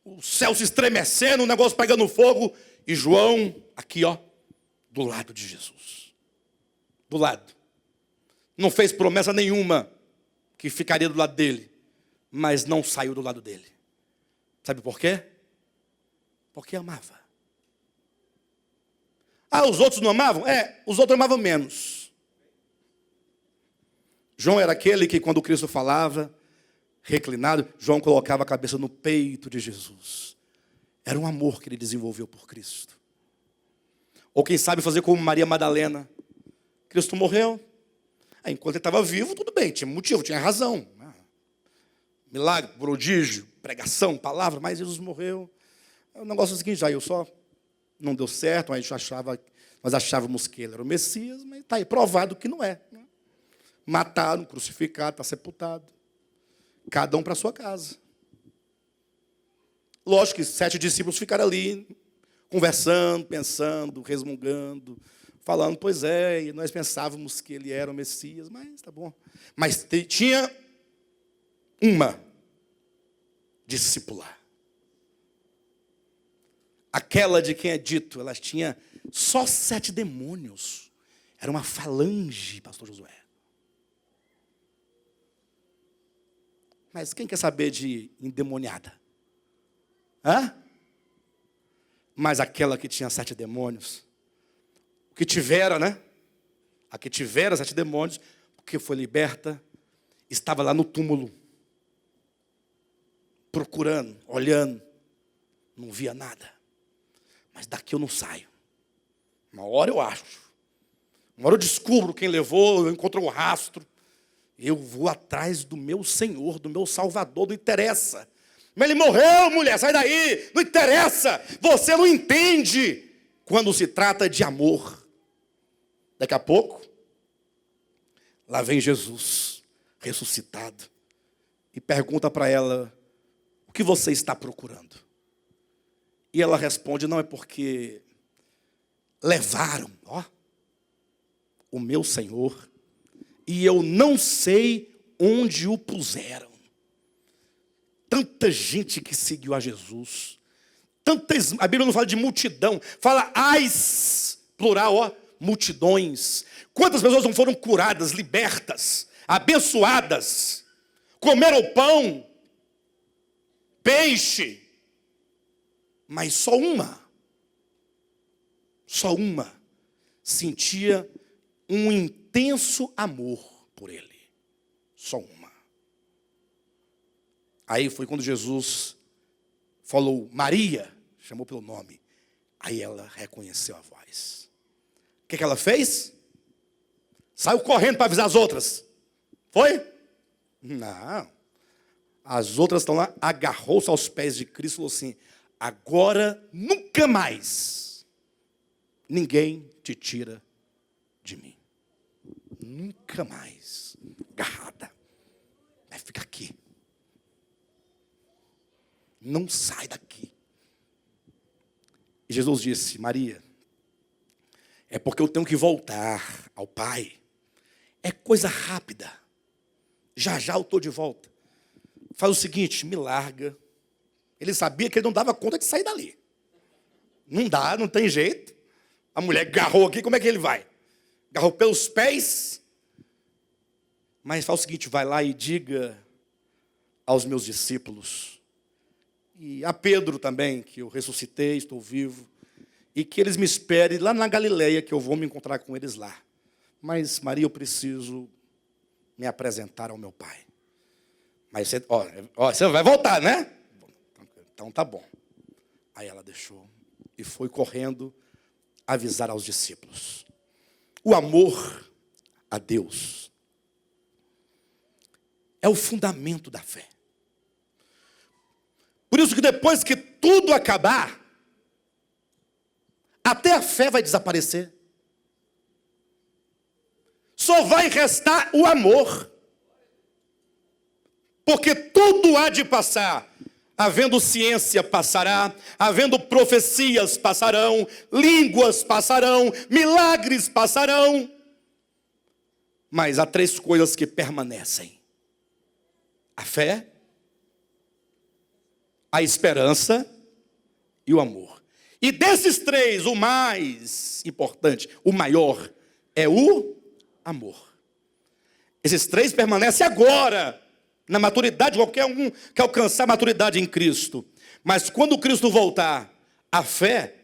o céu se estremecendo, o negócio pegando fogo, e João aqui, ó, do lado de Jesus. Do lado. Não fez promessa nenhuma que ficaria do lado dele, mas não saiu do lado dele. Sabe por quê? Porque amava. Ah, os outros não amavam? Os outros amavam menos. João era aquele que quando Cristo falava, reclinado, João colocava a cabeça no peito de Jesus. Era um amor que ele desenvolveu por Cristo. Ou quem sabe fazer como Maria Madalena. Cristo morreu. Enquanto ele estava vivo, tudo bem, tinha motivo, tinha razão. Milagre, prodígio, pregação, palavra, mas Jesus morreu. O negócio é o seguinte, eu só não deu certo, nós achávamos que ele era o Messias, mas está aí provado que não é. Mataram, crucificado, está sepultado. Cada um para a sua casa. Lógico que 7 discípulos ficaram ali, conversando, pensando, resmungando, falando, pois é, e nós pensávamos que ele era o Messias, mas tá bom. Mas tinha uma discípula. Aquela de quem é dito, ela tinha só 7 demônios. Era uma falange, pastor Josué. Mas quem quer saber de endemoniada? Mas aquela que tinha 7 demônios, o que tivera, né? A que tivera 7 demônios, porque foi liberta, estava lá no túmulo, procurando, olhando, não via nada. Mas daqui eu não saio. Uma hora eu acho. Uma hora eu descubro quem levou, eu encontro um rastro. Eu vou atrás do meu Senhor, do meu Salvador, não interessa. Mas ele morreu, mulher, sai daí, não interessa. Você não entende quando se trata de amor. Daqui a pouco, lá vem Jesus, ressuscitado, e pergunta para ela, o que você está procurando? E ela responde, não é porque levaram, o meu Senhor, e eu não sei onde o puseram. Tanta gente que seguiu a Jesus, a Bíblia não fala de multidão, fala plural, multidões. Quantas pessoas não foram curadas, libertas, abençoadas, comeram pão, peixe, mas só uma sentia um intenso amor por ele. Só uma. Aí foi quando Jesus falou, Maria, chamou pelo nome. Aí ela reconheceu a voz. O que ela fez? Saiu correndo para avisar as outras. Foi? Não. As outras estão lá, agarrou-se aos pés de Cristo e falou assim, agora nunca mais ninguém te tira de mim. Nunca mais. Agarrada. Vai ficar aqui. Não sai daqui. E Jesus disse, Maria, é porque eu tenho que voltar ao Pai. É coisa rápida. Já já eu estou de volta. Faz o seguinte, me larga. Ele sabia que ele não dava conta de sair dali. Não dá, não tem jeito. A mulher agarrou aqui, como é que ele vai? Agarrou pelos pés. Mas faz o seguinte, vai lá e diga aos meus discípulos, e a Pedro também, que eu ressuscitei, estou vivo, e que eles me esperem lá na Galileia, que eu vou me encontrar com eles lá. Mas, Maria, eu preciso me apresentar ao meu Pai. Mas você vai voltar, né? Então tá bom. Aí ela deixou e foi correndo avisar aos discípulos. O amor a Deus é o fundamento da fé. Por isso que depois que tudo acabar, até a fé vai desaparecer. Só vai restar o amor. Porque tudo há de passar. Havendo ciência passará, havendo profecias passarão, línguas passarão, milagres passarão. Mas há 3 coisas que permanecem: a fé, a esperança e o amor. E desses 3, o mais importante, o maior, é o amor. Esses 3 permanecem agora, na maturidade, qualquer um que alcançar a maturidade em Cristo. Mas quando Cristo voltar, a fé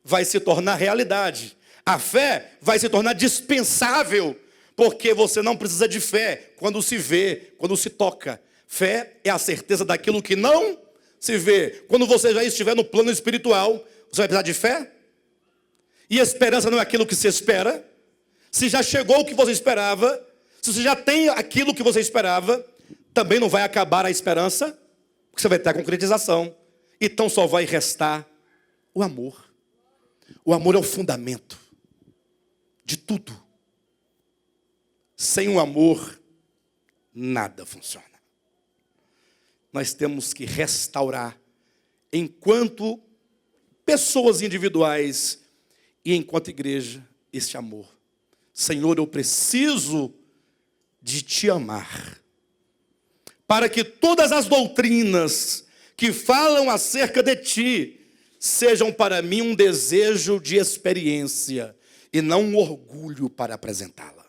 vai se tornar realidade. A fé vai se tornar dispensável, porque você não precisa de fé quando se vê, quando se toca. Fé é a certeza daquilo que não se vê. Quando você já estiver no plano espiritual, você vai precisar de fé? E esperança não é aquilo que se espera. Se já chegou o que você esperava, se você já tem aquilo que você esperava, também não vai acabar a esperança, porque você vai ter a concretização. Então só vai restar o amor. O amor é o fundamento de tudo. Sem o amor, nada funciona. Nós temos que restaurar, enquanto pessoas individuais e enquanto igreja, este amor. Senhor, eu preciso de te amar, para que todas as doutrinas que falam acerca de ti sejam para mim um desejo de experiência e não um orgulho para apresentá-la.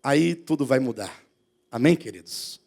Aí tudo vai mudar. Amém, queridos?